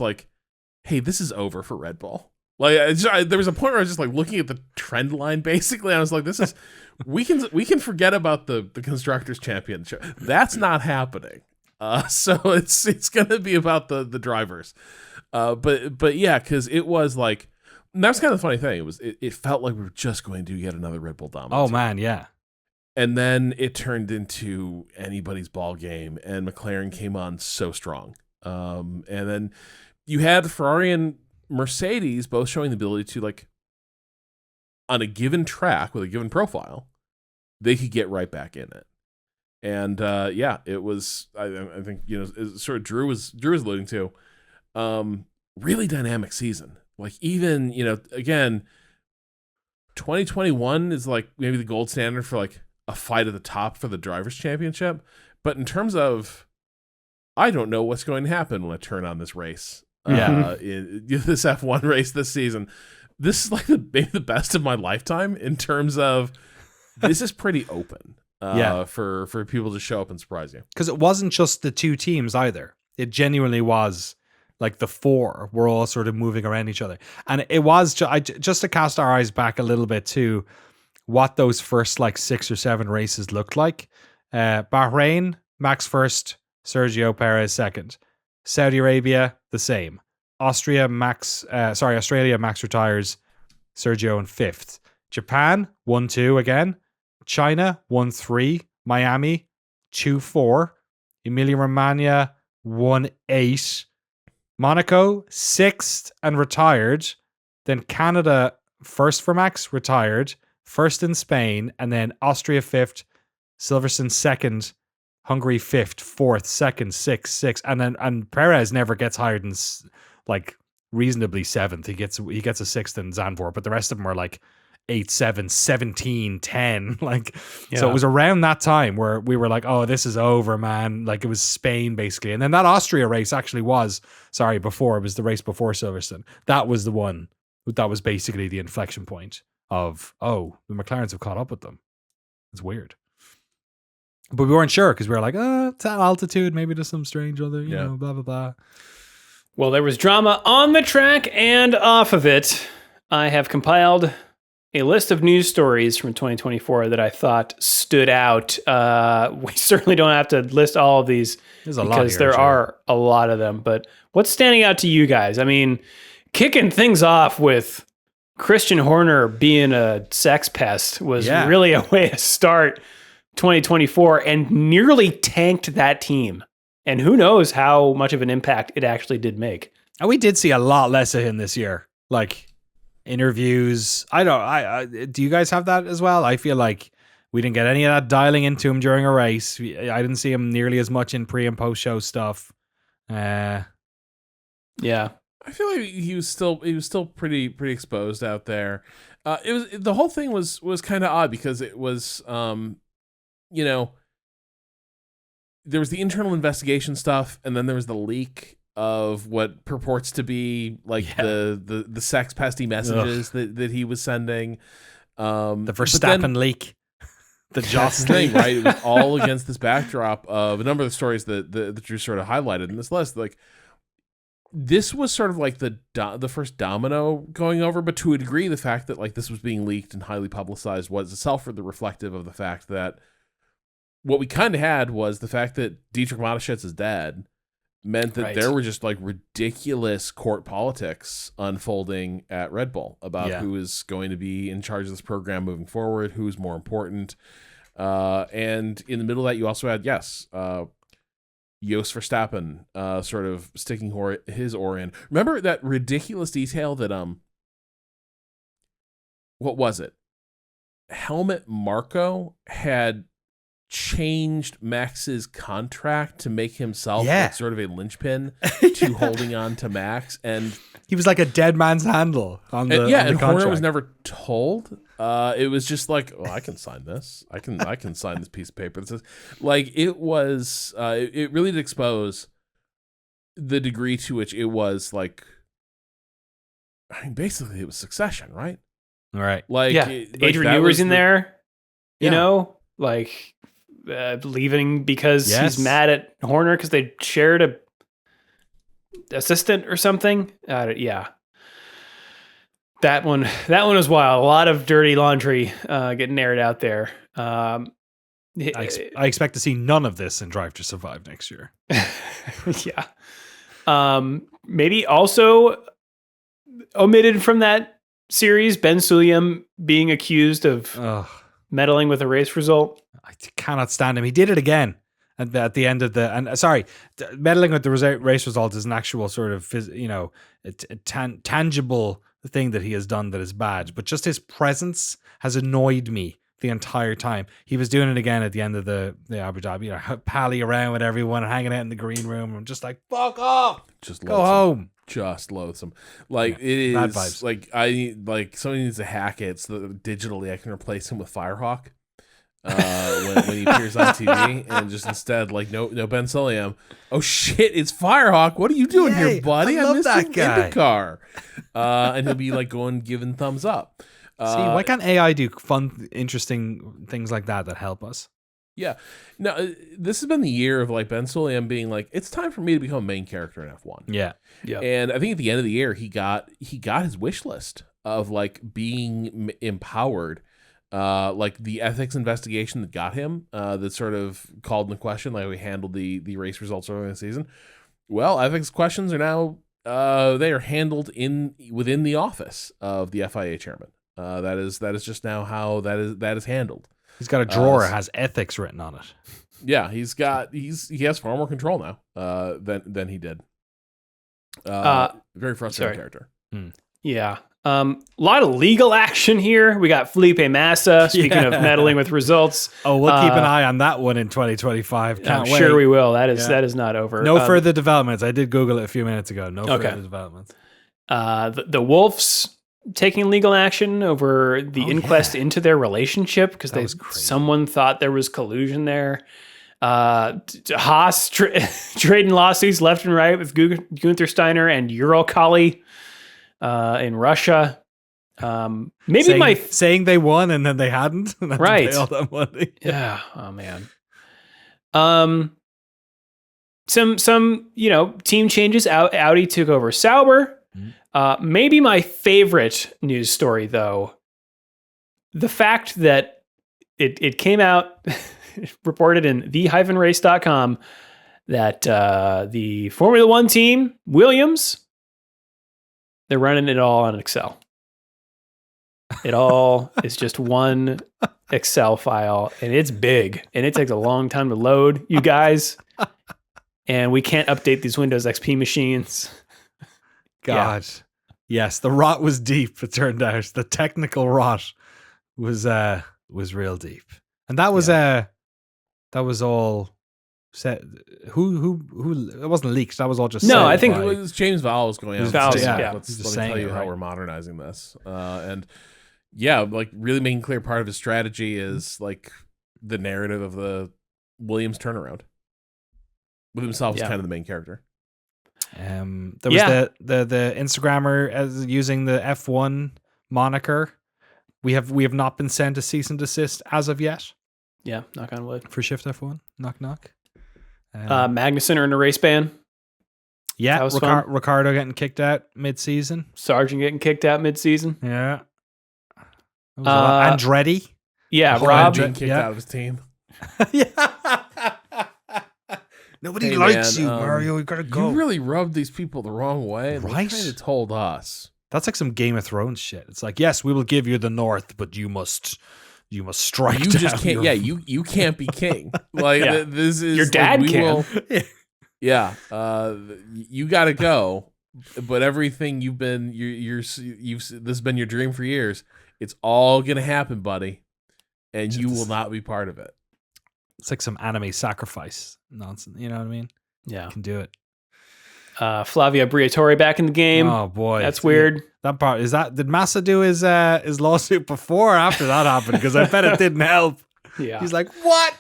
hey, this is over for Red Bull. There was a point where I was just looking at the trend line, basically. I was this is, we can forget about the Constructors Championship. That's not happening. So it's going to be about the drivers. But yeah, because it was and that's kind of the funny thing. It felt like we were just going to get another Red Bull dominance. Oh man, yeah. And then it turned into anybody's ball game, and McLaren came on so strong. And then you had Ferrari and Mercedes both showing the ability to on a given track with a given profile, they could get right back in it. And it was. I think sort of Drew was alluding to, really dynamic season. Even, again, 2021 is maybe the gold standard for a fight at the top for the Drivers' Championship. But in terms of, I don't know what's going to happen when I turn on this race. In this F1 race this season. This is maybe the best of my lifetime in terms of this is pretty open for people to show up and surprise you. Because it wasn't just the two teams either. It genuinely was the four were all sort of moving around each other. And it was just to cast our eyes back a little bit to what those first 6 or 7 races looked like. Bahrain, Max first, Sergio Perez second. Saudi Arabia, the same. Australia, Max retires, Sergio in 5th. Japan, 1-2 again. China, 1-3. Miami, 2-4. Emilia-Romagna, 1-8. Monaco, 6th and retired. Then Canada, first for Max, retired. first in Spain, and then Austria fifth, Silverstone second, Hungary fifth, fourth, second, sixth, and Perez never gets higher than like reasonably seventh. He gets a sixth in Zandvoort, but the rest of them are like 8, 7, 17, 10. Like, so it was around that time where we were like, oh, this is over, man. Like, it was Spain basically. And then that Austria race actually was, before, it was the race before Silverstone. That was the one that was basically the inflection point of, oh, the McLarens have caught up with them. It's weird. But we weren't sure because we were like, it's at altitude. Maybe there's some strange other, you know, blah, blah, blah. Well, there was drama on the track and off of it. I have compiled a list of news stories from 2024 that I thought stood out. We certainly don't have to list all of these because there are a lot of them. But what's standing out to you guys? I mean, kicking things off with Christian Horner being a sex pest was really a way to start 2024 and nearly tanked that team. And who knows how much of an impact it actually did make. And we did see a lot less of him this year. Like, interviews. Do you guys have that as well? I feel like we didn't get any of that dialing into him during a race. I didn't see him nearly as much in pre and post show stuff. Yeah, I feel like he was still pretty exposed out there. The whole thing was kind of odd because it was you know, there was the internal investigation stuff, and then there was the leak of what purports to be like the sex pesty messages that he was sending. The Verstappen leak. The Joss thing, right? It was all against this backdrop of a number of the stories that Drew sort of highlighted in this list. Like, this was sort of like the first domino going over, but to a degree, the fact that like this was being leaked and highly publicized was itself reflective of the fact that what we kind of had was the fact that Dietrich Mateschitz' dad meant that there were just like ridiculous court politics unfolding at Red Bull about who is going to be in charge of this program moving forward, who's more important. And in the middle of that, you also had, Jos Verstappen sort of sticking his oar in. Remember that ridiculous detail that, what was it? Helmut Marko had changed Max's contract to make himself like sort of a linchpin to holding on to Max, and he was like a dead man's handle on the and contract. Horner was never told. It was just like, oh, I can sign this. I can sign this piece of paper that says, like, it was. It really did expose the degree to which it was like. I mean, basically, it was Succession, right? All right. Like, Adrian Newey's in there. You know, like. Leaving because he's mad at Horner because they shared a assistant or something. That one was wild. A lot of dirty laundry getting aired out there. I expect to see none of this in Drive to Survive next year. Maybe also omitted from that series, Ben Sulayem being accused of meddling with a race result. I cannot stand him. He did it again at the end of meddling with the race result is an actual sort of, tangible thing that he has done that is bad. But just his presence has annoyed me the entire time. He was doing it again at the end of the Abu Dhabi, pally around with everyone, hanging out in the green room. I'm just like, fuck off. Just go home. Just loathsome. Like, it is bad vibes. Somebody needs to hack it so that digitally I can replace him with Firehawk. When he appears on TV, and just instead, like, no Ben Sulayem. Oh shit, it's Firehawk. What are you doing here, buddy? I love that guy. In the car. And he'll be like giving thumbs up. See, why can't AI do fun, interesting things like that help us? Yeah. Now, this has been the year of like Ben Sulayem being like, it's time for me to become a main character in F1. Yeah. And I think at the end of the year, he got his wish list of like being empowered. Like the ethics investigation that got him, that sort of called into question like we handled the race results earlier in the season. Well, ethics questions are now they are handled within the office of the FIA chairman. That is just now how that is handled. He's got a drawer that has ethics written on it. Yeah, he has far more control now than he did. Very frustrating character. Yeah. A lot of legal action here. We got Felipe Massa, speaking of meddling with results. Oh, we'll keep an eye on that one in 2025. Can't I'm wait. sure we will. That is not over. No further developments. I did Google it a few minutes ago. No Okay. further developments. The Wolves taking legal action over the inquest into their relationship because someone thought there was collusion there. Haas trading lawsuits left and right with Gunther Steiner and Uralkali in Russia. Maybe saying they won and then they hadn't. And right. Pay all that money. Yeah. Oh man. Some team changes. Audi took over Sauber. Maybe my favorite news story, though, the fact that it came out, reported in the-race.com, that the Formula One team, Williams, they're running it all on Excel. It all is just one Excel file, and it's big, and it takes a long time to load, you guys. And we can't update these Windows XP machines. God. Yeah. Yes, the rot was deep, it turned out. The technical rot was real deep. And that was all set. Who it wasn't leaked. That was all just I think it was James Vowell was going out. Vowell, let me tell you how we're modernizing this. And like really making clear part of his strategy is like the narrative of the Williams turnaround. With himself as kind of the main character. There was the Instagrammer as using the F1 moniker. We have not been sent a cease and desist as of yet. Yeah, knock on wood. For Shift+F1. Knock knock. Magnussen earned a race ban. Yeah, Ricardo getting kicked out mid-season. Sargent getting kicked out mid-season. Yeah. Andretti. Yeah, Rob being kicked out of his team. Yeah. Nobody likes you, Mario. You gotta go. You really rubbed these people the wrong way. Right? They kind of told us. That's like some Game of Thrones shit. It's like, yes, we will give you the North, but you must strike. You just can't. Yeah, you can't be king. Like this is your dad can. You got to go. But everything you've this has been your dream for years. It's all gonna happen, buddy, and you will not be part of it. It's like some anime sacrifice nonsense. You know what I mean? Yeah. You can do it. Flavio Briatore back in the game. Oh boy. That's weird. That part did Massa do his lawsuit before or after that happened? Because I bet it didn't help. Yeah. He's like, what?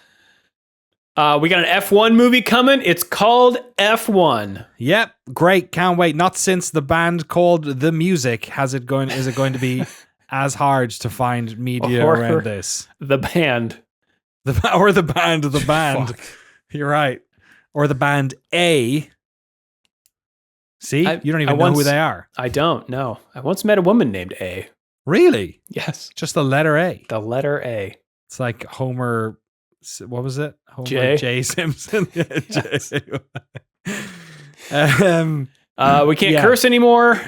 We got an F1 movie coming. It's called F1. Yep. Great. Can't wait. Not since the band called The Music is it going to be as hard to find media around this. The band. The band. Fuck. You're right. Or the band A. See? You don't even know who they are. I don't know. I once met a woman named A. Really? Yes. Just the letter A. The letter A. It's like Homer, what was it? Homer J. Simpson. We can't curse anymore.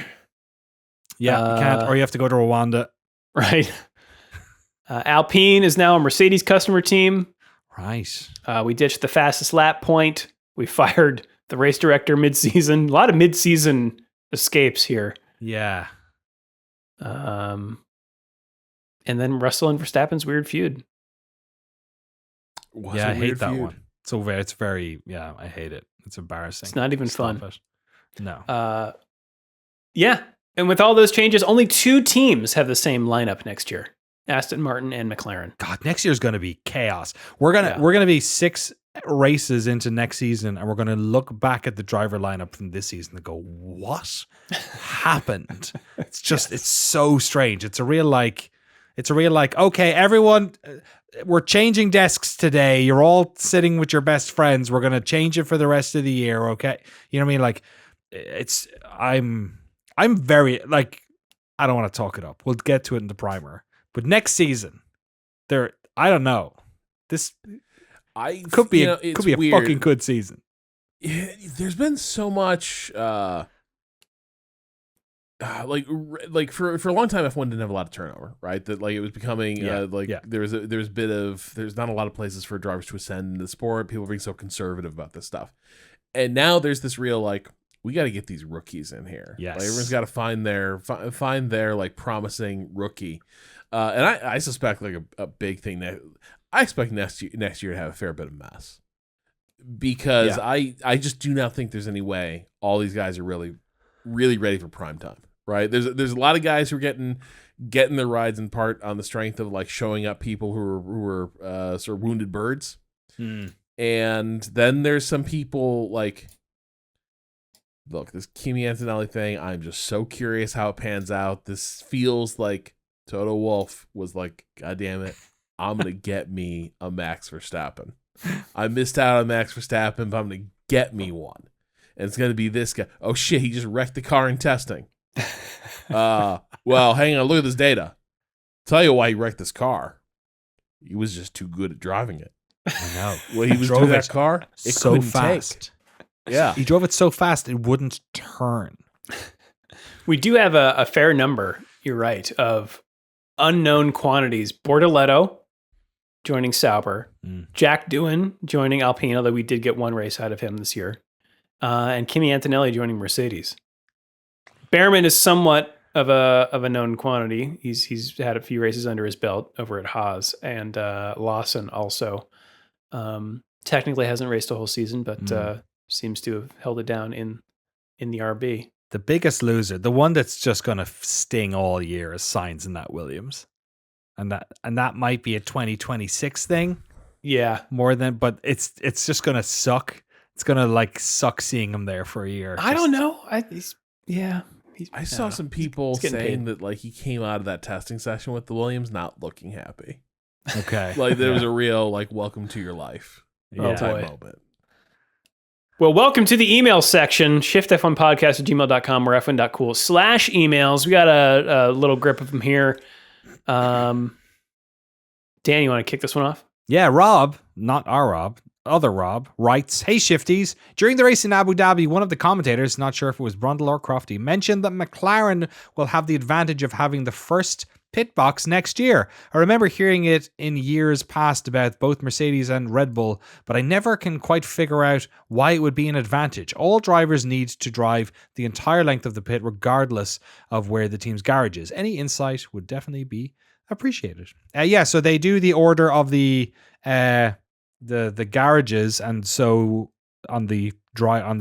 Yeah, you can't. Or you have to go to Rwanda. Right. Alpine is now a Mercedes customer team. Right. We ditched the fastest lap point. We fired the race director mid-season. A lot of mid-season escapes here. Yeah. And then Russell and Verstappen's weird feud. I hate that one. It's very, I hate it. It's embarrassing. It's not even fun. No. Yeah. And with all those changes, only 2 teams have the same lineup next year. Aston Martin and McLaren. God, next year's going to be chaos. We're gonna be 6 races into next season, and we're going to look back at the driver lineup from this season and go, "What happened?" It's just it's so strange. It's a real like. Okay, everyone, we're changing desks today. You're all sitting with your best friends. We're going to change it for the rest of the year. Okay, you know what I mean? Like, I'm very like. I don't want to talk it up. We'll get to it in the primer. But next season, I don't know. This could be a fucking good season. There's been so much, like for a long time, F1 didn't have a lot of turnover, right? That like it was becoming there's not a lot of places for drivers to ascend in the sport. People being so conservative about this stuff, and now there's this real like we got to get these rookies in here. Yes. Like, everyone's got to find their like promising rookie. And I suspect like a big thing that I expect next year to have a fair bit of mess, because I just do not think there's any way all these guys are really ready for prime time. Right? There's a lot of guys who are getting their rides in part on the strength of like showing up people who are sort of wounded birds. And then there's some people like, look, this Kimi Antonelli thing, I'm just so curious how it pans out. This feels like Toto Wolff was like, God damn it, I'm going to get me a Max Verstappen. I missed out on Max Verstappen, but I'm going to get me one. And it's going to be this guy. Oh, shit, he just wrecked the car in testing. Well, hang on, look at this data. Tell you why he wrecked this car. He was just too good at driving it. I know. When he was doing that car, it so couldn't fast. take. Yeah. He drove it so fast it wouldn't turn. We do have a fair number, you're right, of unknown quantities. Bortoletto joining Sauber. Jack Doohan joining Alpine, although we did get one race out of him this year. And Kimi Antonelli joining Mercedes. Behrman is somewhat of a known quantity. He's had a few races under his belt over at Haas, and Lawson also technically hasn't raced a whole season, but seems to have held it down in the RB. The biggest loser, the one that's just going to sting all year, is Sainz in that Williams, and that might be a 2026 thing. Yeah, more than, but it's just going to suck. It's going to like suck seeing him there for a year. I don't know. I saw some people saying that like he came out of that testing session with the Williams not looking happy. Okay. Like there was a real like welcome to your life type moment. Well, welcome to the email section, shiftf1podcast@gmail.com or f1.cool/emails. We got a little grip of them here. Dan, you want to kick this one off? Yeah, Rob, not our Rob, other Rob, writes, "Hey Shifties, during the race in Abu Dhabi, one of the commentators, not sure if it was Brundle or Crofty, mentioned that McLaren will have the advantage of having the first pit box next year. I remember hearing it in years past about both Mercedes and Red Bull, but I never can quite figure out why it would be an advantage. All drivers need to drive the entire length of the pit regardless of where the team's garage is. Any insight would definitely be appreciated." So they do the order of the garages, and so on the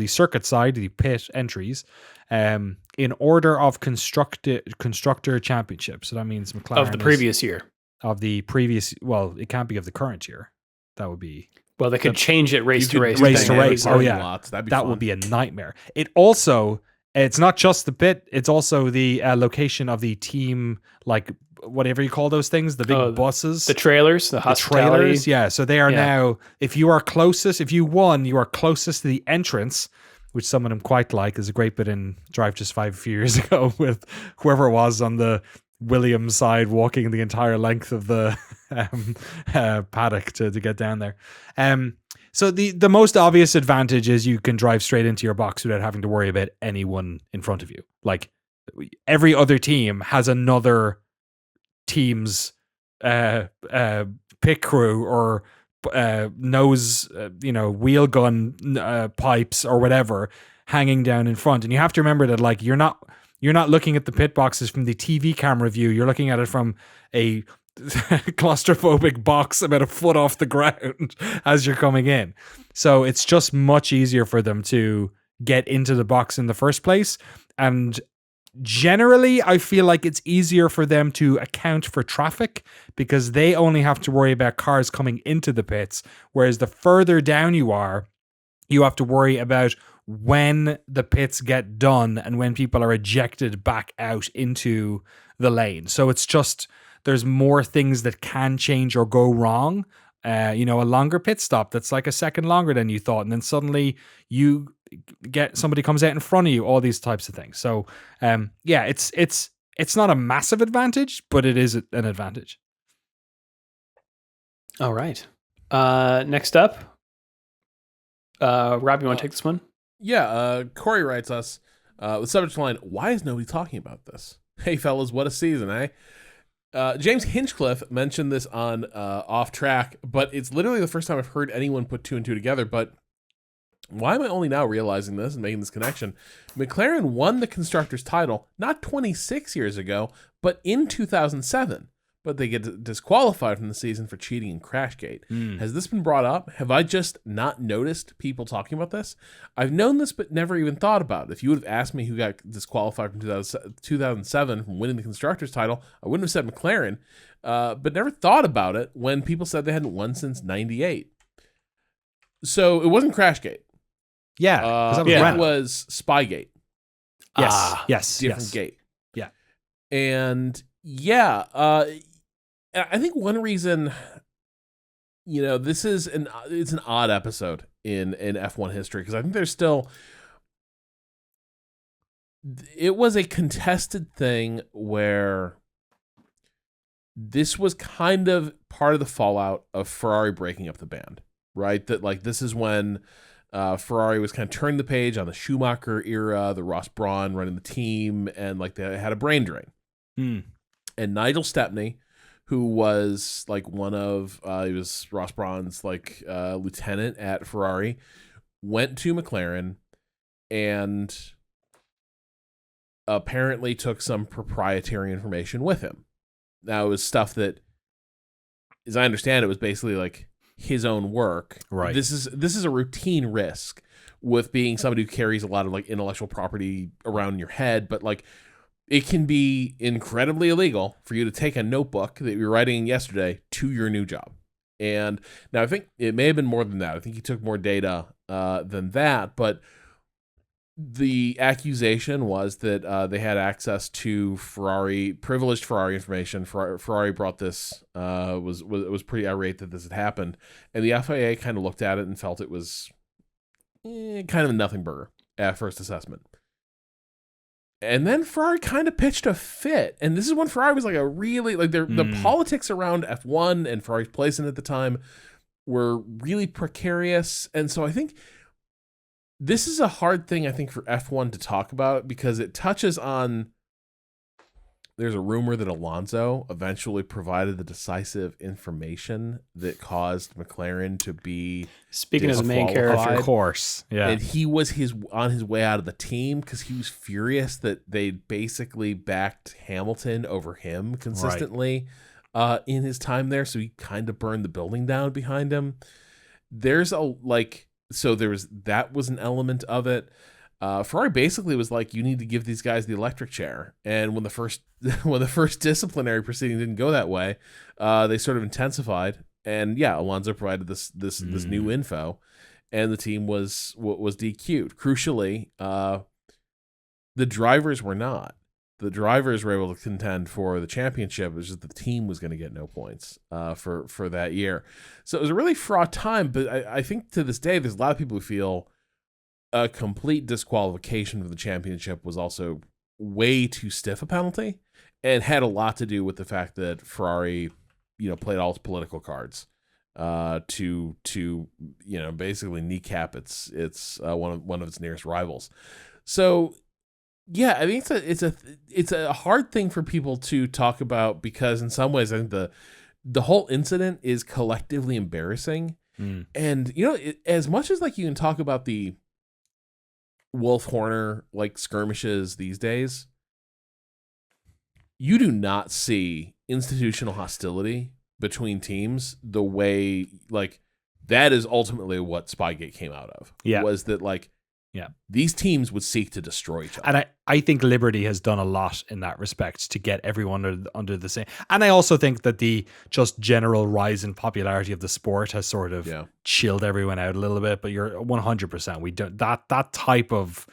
circuit side, the pit entries, in order of constructor championship. So that means McLaren of the previous year. Of the previous, well, it can't be of the current year. That would be, well, they could change it race to race. Race to race. Oh yeah, lots. that would be a nightmare. It's not just the pit; it's also the location of the team, like whatever you call those things, the big buses, the trailers, the hospitality. Trailers. Yeah, so they are now. If you are closest, if you won, you are closest to the entrance, which some of them quite like. There's a great bit in Drive Just 5 a few years ago with whoever it was on the Williams side walking the entire length of the paddock to get down there. So the most obvious advantage is you can drive straight into your box without having to worry about anyone in front of you. Like every other team has another team's pit crew or wheel gun pipes or whatever hanging down in front, and you have to remember that like you're not looking at the pit boxes from the TV camera view. You're looking at it from a claustrophobic box about a foot off the ground as you're coming in. So it's just much easier for them to get into the box in the first place, and generally, I feel like it's easier for them to account for traffic because they only have to worry about cars coming into the pits. Whereas the further down you are, you have to worry about when the pits get done and when people are ejected back out into the lane. So it's just, there's more things that can change or go wrong. A longer pit stop that's like a second longer than you thought. And then suddenly you get somebody comes out in front of you, all these types of things. So it's not a massive advantage, but it is an advantage. All right. Next up, Rob, you want to take this one? Yeah. Corey writes us with subject line, "Why is nobody talking about this? Hey fellas, what a season, eh?" James Hinchcliffe mentioned this on Off Track, but it's literally the first time I've heard anyone put two and two together. But Why am I only now realizing this and making this connection? McLaren won the Constructors title not 26 years ago, but in 2007. But they get disqualified from the season for cheating in Crashgate. Has this been brought up? Have I just not noticed people talking about this? I've known this, but never even thought about it. If you would have asked me who got disqualified from 2007 from winning the Constructors title, I wouldn't have said McLaren, but never thought about it when people said they hadn't won since 98. So it wasn't Crashgate. Yeah, 'cause that was It Renault. was Spygate. Yes. Different gate. Yeah. And yeah, I think one reason, this is it's an odd episode in F1 history, because I think there's still, it was a contested thing where this was kind of part of the fallout of Ferrari breaking up the band, right? That like this is when Ferrari was kind of turning the page on the Schumacher era, the Ross Brawn running the team, and like they had a brain drain. And Nigel Stepney, who was like one of he was Ross Brawn's like lieutenant at Ferrari, went to McLaren and apparently took some proprietary information with him. Now it was stuff that, as I understand it, was basically like his own work. Right. This is a routine risk with being somebody who carries a lot of like intellectual property around your head, but like it can be incredibly illegal for you to take a notebook that you're writing yesterday to your new job. And now I think it may have been more than that. I think he took more data than that, but the accusation was that they had access to privileged Ferrari information. Ferrari brought this, was pretty irate that this had happened. And the FIA kind of looked at it and felt it was kind of a nothing burger at first assessment. And then Ferrari kind of pitched a fit. And this is when Ferrari was like a really, like the politics around F1 and Ferrari's place in it at the time were really precarious. And so I think this is a hard thing, I think, for F1 to talk about, because it touches on, there's a rumor that Alonso eventually provided the decisive information that caused McLaren to be Speaking as a main character. Of course. Yeah. And he was on his way out of the team because he was furious that they basically backed Hamilton over him consistently in his time there. So he kind of burned the building down behind him. That was an element of it. Ferrari basically was like, you need to give these guys the electric chair. And when the first disciplinary proceeding didn't go that way, they sort of intensified. And yeah, Alonso provided this new info, and the team was DQ'd. Crucially, the drivers were not. The drivers were able to contend for the championship. It was just the team was going to get no points for that year. So it was a really fraught time. But I think to this day, there's a lot of people who feel a complete disqualification for the championship was also way too stiff a penalty, and had a lot to do with the fact that Ferrari, played all its political cards to basically kneecap its one of its nearest rivals. So yeah, I mean it's a hard thing for people to talk about, because in some ways I think the whole incident is collectively embarrassing. And as much as like you can talk about the Wolf Horner like skirmishes these days, you do not see institutional hostility between teams the way, like, that is ultimately what Spygate came out of. Yeah. Was that like, yeah, these teams would seek to destroy each other. And I think Liberty has done a lot in that respect to get everyone under the same. And I also think that the just general rise in popularity of the sport has sort of chilled everyone out a little bit. But you're 100%. We don't that type of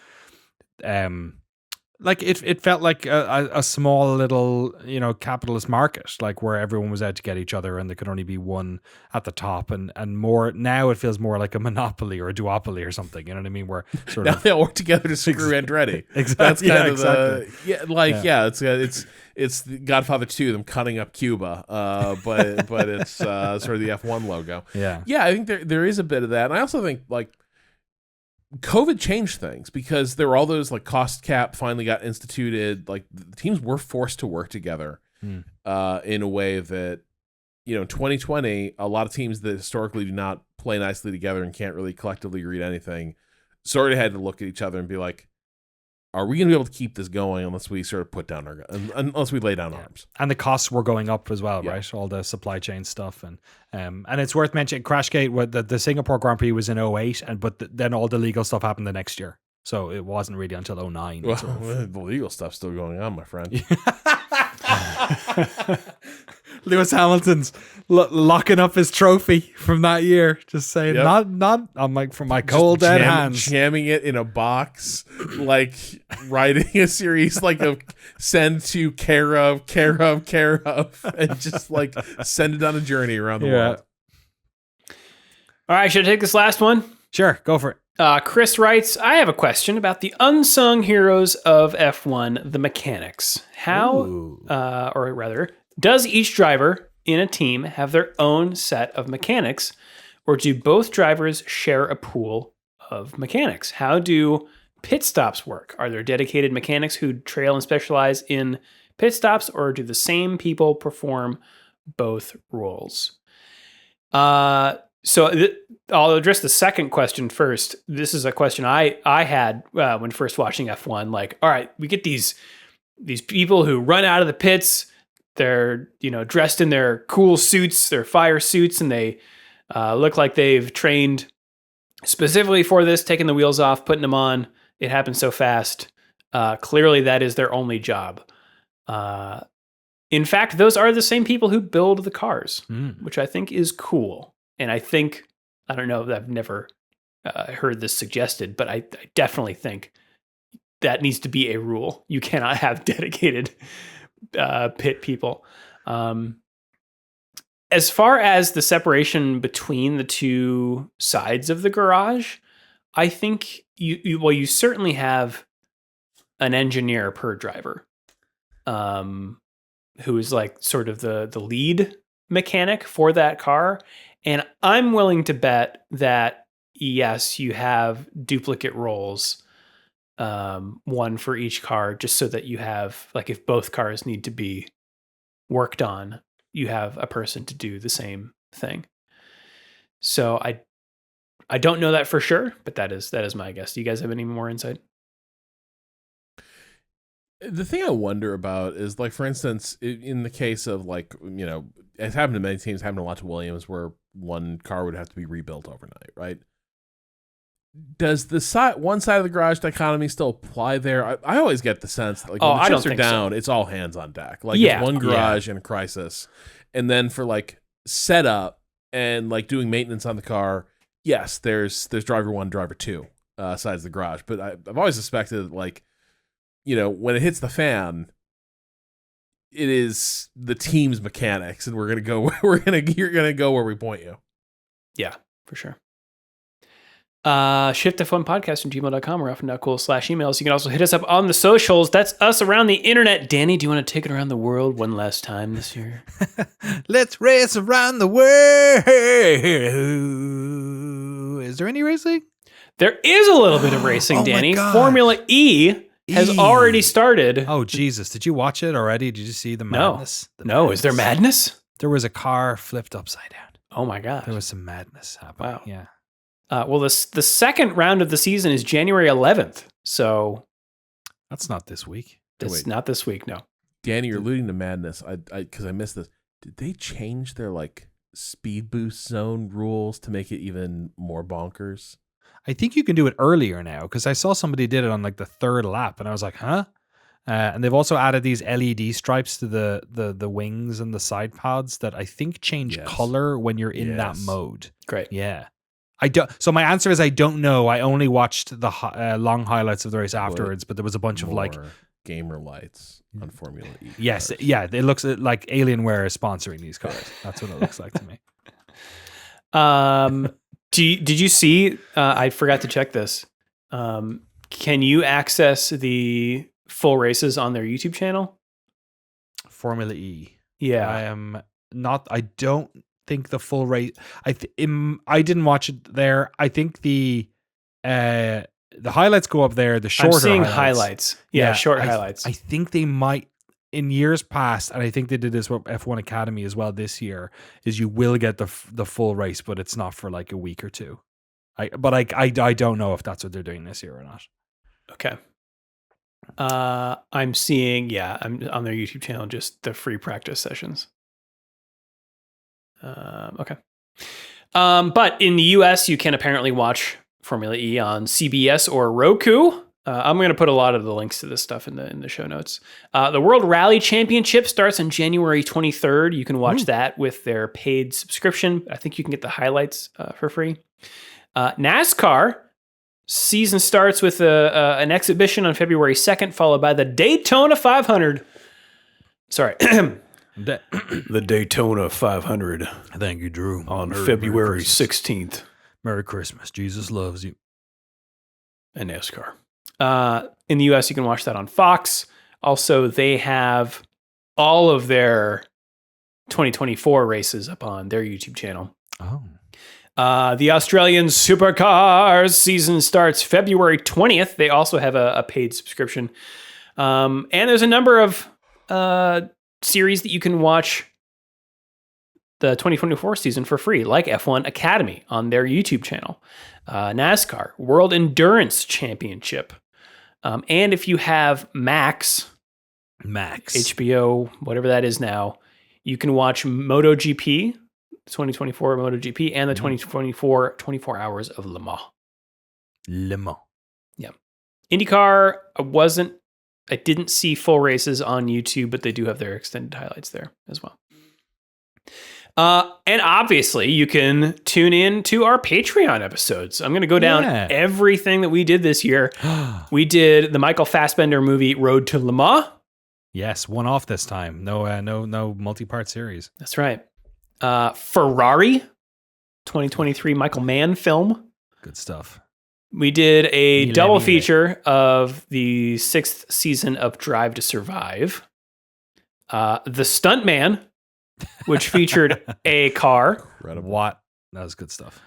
like it felt like a small little capitalist market, like where everyone was out to get each other and there could only be one at the top, and more now it feels more like a monopoly or a duopoly or something, you know what I mean, where sort now of they all work together to screw Andretti. Exactly. That's kind of it's Godfather 2, them cutting up Cuba, but it's sort of the F1 logo. Yeah, I think there is a bit of that. And I also think like COVID changed things, because there were all those like cost cap finally got instituted. Like the teams were forced to work together in a way that, in 2020, a lot of teams that historically do not play nicely together and can't really collectively read anything sort of had to look at each other and be like, are we going to be able to keep this going unless we sort of put down unless we lay down arms? And the costs were going up as well, Yeah. right? All the supply chain stuff. And it's worth mentioning, Crashgate, the Singapore Grand Prix was in 2008, but then all the legal stuff happened the next year. So it wasn't really until 2009. Well, the legal stuff's still going on, my friend. Lewis Hamilton's locking up his trophy from that year, just saying, Yep. not. I'm like, from my cold dead hands. Jamming it in a box, like writing a series like of send to care of, and just like send it on a journey around the world. All right, should I take this last one? Sure, go for it. Chris writes, I have a question about the unsung heroes of F1, the mechanics. How, or rather, does each driver in a team have their own set of mechanics, or do both drivers share a pool of mechanics? How do pit stops work? Are there dedicated mechanics who trail and specialize in pit stops, or do the same people perform both roles? So I'll address the second question first. This is a question I had when first watching F1. Like, all right, we get these people who run out of the pits. They're dressed in their cool suits, their fire suits, and they look like they've trained specifically for this, taking the wheels off, putting them on. It happens so fast. Clearly, that is their only job. In fact, those are the same people who build the cars, which I think is cool. And I don't know, I've never heard this suggested, but I definitely think that needs to be a rule. You cannot have dedicated pit people. As far as the separation between the two sides of the garage, I think you certainly have an engineer per driver, who is like sort of the lead mechanic for that car. And I'm willing to bet that, yes, you have duplicate roles, one for each car, just so that you have, like, if both cars need to be worked on, you have a person to do the same thing. So I don't know that for sure, but that is my guess. Do you guys have any more insight? The thing I wonder about is, like, for instance, in the case of, like, it's happened to many teams, happened a lot to Williams, where one car would have to be rebuilt overnight, right? Does the one side of the garage dichotomy still apply there? I always get the sense that, like, when the chips are down, it's all hands on deck. Like, it's one garage in a crisis. And then for, like, setup and, like, doing maintenance on the car, yes, there's driver one, driver two sides of the garage. But I've always suspected, like, when it hits the fan, it is the team's mechanics, and you're gonna go where we point you. Yeah, for sure. Shift+F1 podcast from gmail.com or often.cool/emails. You can also hit us up on the socials. That's us around the internet. Danny, do you want to take it around the world one last time this year? Let's race around the world. Is there any racing? There is a little bit of racing, Danny. Formula E has already started. Oh, Jesus. Did you watch it already? Did you see the madness? No. Is there madness? There was a car flipped upside down. Oh, my God. There was some madness happening. Wow. Yeah. Well, the second round of the season is January 11th. So that's not this week. It's not this week, no. Danny, you're alluding to madness. Because I missed this. Did they change their, like, speed boost zone rules to make it even more bonkers? I think you can do it earlier now, because I saw somebody did it on, like, the third lap, and I was like, huh? And they've also added these LED stripes to the wings and the side pods that I think change color when you're in that mode. Great. Yeah. So my answer is I don't know. I only watched the long highlights of the race afterwards, but there was a bunch of, like, gamer lights on Formula E. Yes, yeah, it looks like Alienware is sponsoring these cars. That's what it looks like to me. Did you see? I forgot to check this. Can you access the full races on their YouTube channel? Formula E. Yeah, I am not. I don't think the full race. I didn't watch it there. I think the highlights go up there. The shorter. I'm seeing highlights. Yeah, short highlights. I think they might. In years past, and I think they did this with F1 Academy as well this year, is you will get the full race, but it's not for like a week or two. I don't know if that's what they're doing this year or not. Okay. I'm seeing, I'm on their YouTube channel, just the free practice sessions. Okay. But in the US, you can apparently watch Formula E on CBS or Roku. I'm going to put a lot of the links to this stuff in the show notes. The World Rally Championship starts on January 23rd. You can watch that with their paid subscription. I think you can get the highlights for free. NASCAR season starts with an exhibition on February 2nd, followed by the Daytona 500. Sorry. The Daytona 500. Thank you, Drew. On February 16th. Merry Christmas. Jesus loves you. And NASCAR. In the US, you can watch that on Fox. Also, they have all of their 2024 races up on their YouTube channel. Oh. The Australian Supercars season starts February 20th. They also have a paid subscription. And there's a number of series that you can watch the 2024 season for free, like F1 Academy on their YouTube channel, NASCAR World Endurance Championship. And if you have Max, HBO, whatever that is now, you can watch MotoGP, 2024 MotoGP, and the 2024 24 Hours of Le Mans. Yeah. IndyCar, I didn't see full races on YouTube, but they do have their extended highlights there as well. And obviously, you can tune in to our Patreon episodes. I'm going to go down everything that we did this year. We did the Michael Fassbender movie Road to Le Mans. Yes, one off this time. No multi-part series. That's right. Ferrari, 2023 Michael Mann film. Good stuff. We did a double feature of the 6th season of Drive to Survive. The Stuntman, which featured a car. What? That was good stuff.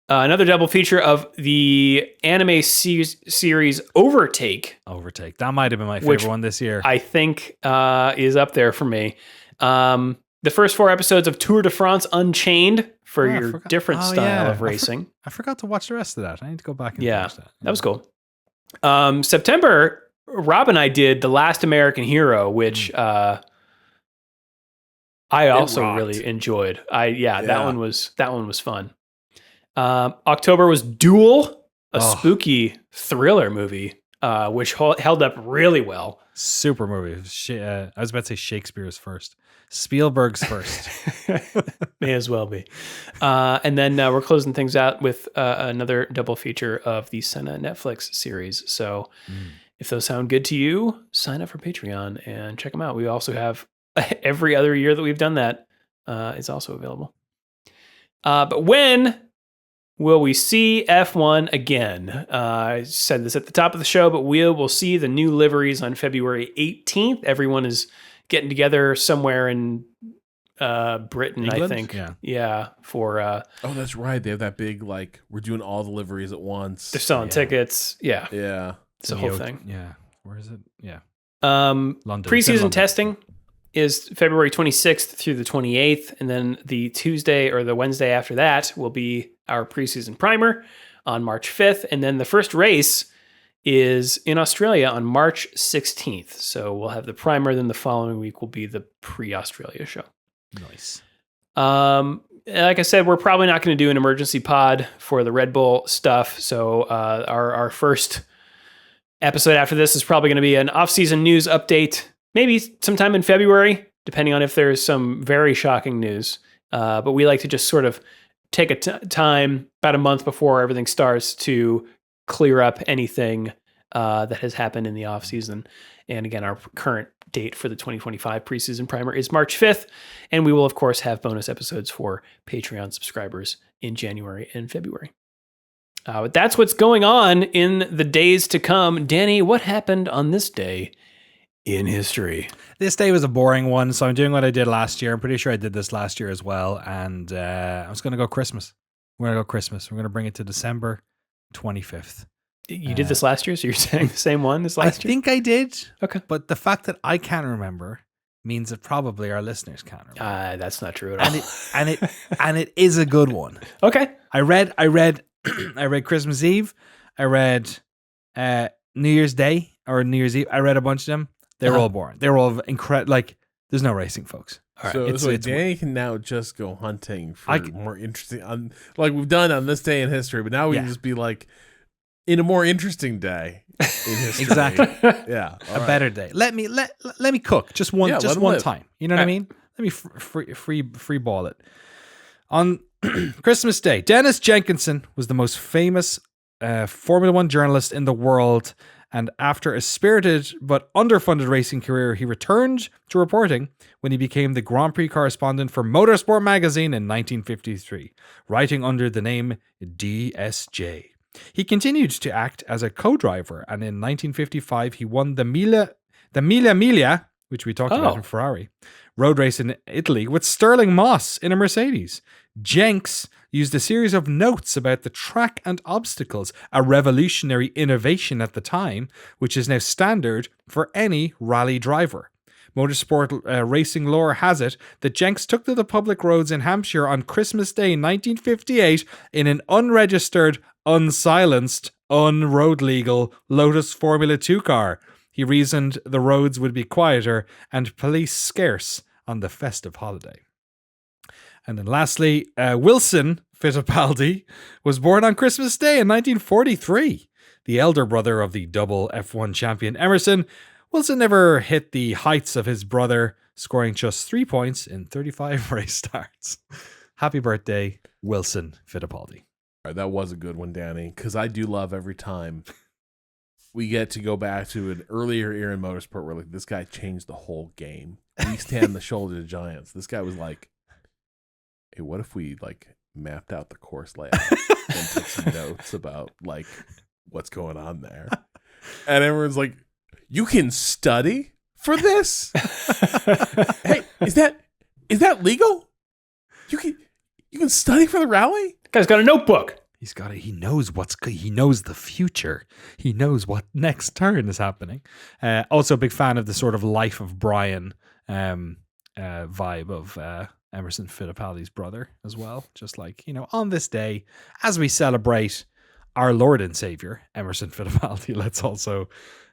Another double feature of the anime series Overtake. That might have been my favorite one this year. I think is up there for me. The first 4 episodes of Tour de France Unchained for your different style of racing. I forgot to watch the rest of that. I need to go back and watch that. That was cool. September, Rob and I did The Last American Hero, which I also really enjoyed. That one was fun. October was Duel, a spooky thriller movie, which held up really well. Super movie. I was about to say Shakespeare's first. Spielberg's first. May as well be. And then we're closing things out with another double feature of the Senna Netflix series. So if those sound good to you, sign up for Patreon and check them out. We also have every other year that we've done that is also available. But when will we see F1 again? I said this at the top of the show, but we'll see the new liveries on February 18th. Everyone is getting together somewhere in Britain, England? I think. Yeah. For that's right. They have that big we're doing all the liveries at once. They're selling tickets. Yeah. Yeah. It's a whole thing. Yeah. Where is it? Yeah. London. Preseason testing is February 26th through the 28th, and then the Tuesday or the Wednesday after that will be our preseason primer on March 5th, and then the first race is in Australia on March 16th. So we'll have the primer, then the following week will be the pre-Australia show. Nice. Like I said, we're probably not going to do an emergency pod for the Red Bull stuff, so our first episode after this is probably going to be an off-season news update, maybe sometime in February, depending on if there's some very shocking news. But we like to just sort of take a time, about a month before everything starts, to clear up anything that has happened in the off season. And again, our current date for the 2025 preseason primer is March 5th. And we will, of course, have bonus episodes for Patreon subscribers in January and February. But that's what's going on in the days to come. Danny, what happened on this day in history? This day was a boring one, so I'm doing what I did last year. I'm pretty sure I did this last year as well. And I was going to go Christmas. We're going to go Christmas. We're going to bring it to December 25th. You did this last year, so you're saying the same one as last year? I think I did. Okay. But the fact that I can't remember means that probably our listeners can't remember. That's not true at all. And it is a good one. Okay. I read I read Christmas Eve. I read New Year's Day or New Year's Eve. I read a bunch of them. They were all boring. They were all incredible. Like, there's no racing, folks. All right. So Danny can now just go hunting for more interesting, like we've done on this day in history, but now we can just be like, in a more interesting day in history. Exactly. Yeah. A better day. Let me cook just one time. You know what I mean? Let me free ball it. On Christmas Day, Dennis Jenkinson was the most famous Formula One journalist in the world, and after a spirited but underfunded racing career, he returned to reporting when he became the Grand Prix correspondent for Motorsport magazine in 1953, writing under the name DSJ. He continued to act as a co-driver, and in 1955 he won the Mille Miglia, which we talked about in Ferrari, road race in Italy with Sterling Moss in a Mercedes. Jenks used a series of notes about the track and obstacles, a revolutionary innovation at the time, which is now standard for any rally driver. Motorsport racing lore has it that Jenks took to the public roads in Hampshire on Christmas Day 1958 in an unregistered, unsilenced, unroad legal Lotus Formula 2 car. He reasoned the roads would be quieter and police scarce on the festive holiday. And then lastly, Wilson Fittipaldi was born on Christmas Day in 1943. The elder brother of the double F1 champion Emerson, Wilson never hit the heights of his brother, scoring just 3 points in 35 race starts. Happy birthday, Wilson Fittipaldi. All right, that was a good one, Danny, because I do love every time we get to go back to an earlier era in motorsport where like this guy changed the whole game. We stand the shoulder to giants. This guy was like, hey, what if we like mapped out the course layout and took some notes about like what's going on there? And everyone's like, you can study for this? Hey, is that legal? You can study for the rally? Guy's got a notebook. He knows the future. He knows what next turn is happening. Also a big fan of the sort of Life of Brian vibe of Emerson Fittipaldi's brother as well. Just like, on this day, as we celebrate our Lord and Savior, Emerson Fittipaldi, let's also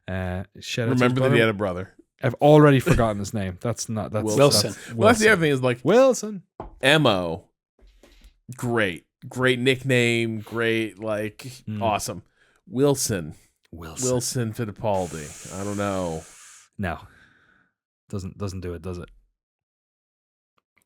shout out remember that he had a brother. I've already forgotten his name. That's Wilson. Well, that's the other thing is like Wilson. Emo. Great nickname. Great, awesome. Wilson Fittipaldi. I don't know. No, doesn't do it, does it?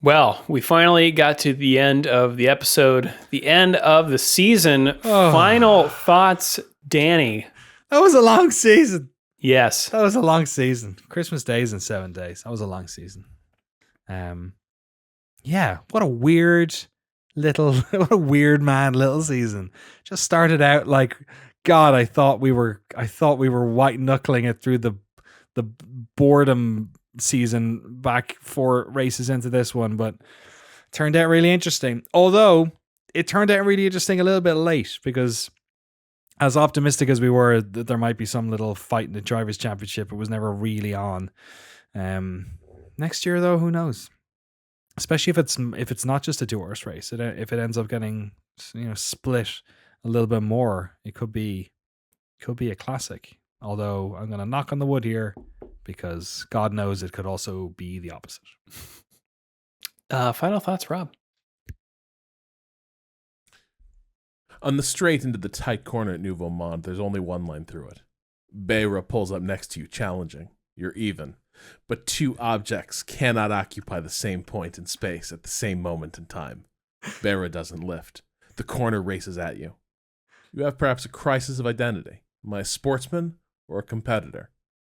Well, we finally got to the end of the episode, the end of the season. Final thoughts, Danny. That was a long season. Yes. That was a long season. Christmas days and 7 days. That was a long season. Yeah, what a weird little season. Just started out like, God, I thought we were white knuckling it through the boredom season back 4 races into this one, but turned out really interesting. Although it turned out really interesting a little bit late, because as optimistic as we were that there might be some little fight in the Drivers' Championship, it was never really on. Next year, though, who knows? Especially if it's not just a 2-horse race, if it ends up getting split a little bit more, it could be a classic. Although I'm going to knock on the wood here, because God knows it could also be the opposite. Final thoughts, Rob. On the straight into the tight corner at Nouveau Monde, there's only one line through it. Beira pulls up next to you, challenging. You're even. But 2 objects cannot occupy the same point in space at the same moment in time. Beira doesn't lift. The corner races at you. You have perhaps a crisis of identity. Am I a sportsman or a competitor?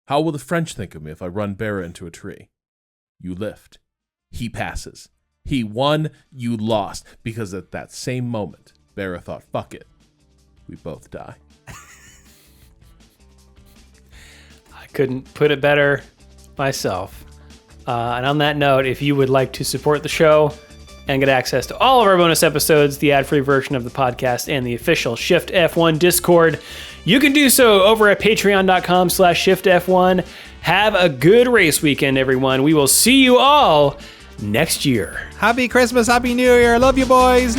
How will the French think of me if I run Beira into a tree? You lift. He passes. He won, you lost. Because at that same moment, Beira thought, fuck it. We both die. I couldn't put it better myself. And on that note, if you would like to support the show and get access to all of our bonus episodes, the ad-free version of the podcast, and the official Shift+F1 Discord, you can do so over at patreon.com/ShiftF1. Have a good race weekend, everyone. We will see you all next year. Happy Christmas, Happy New Year. Love you, boys.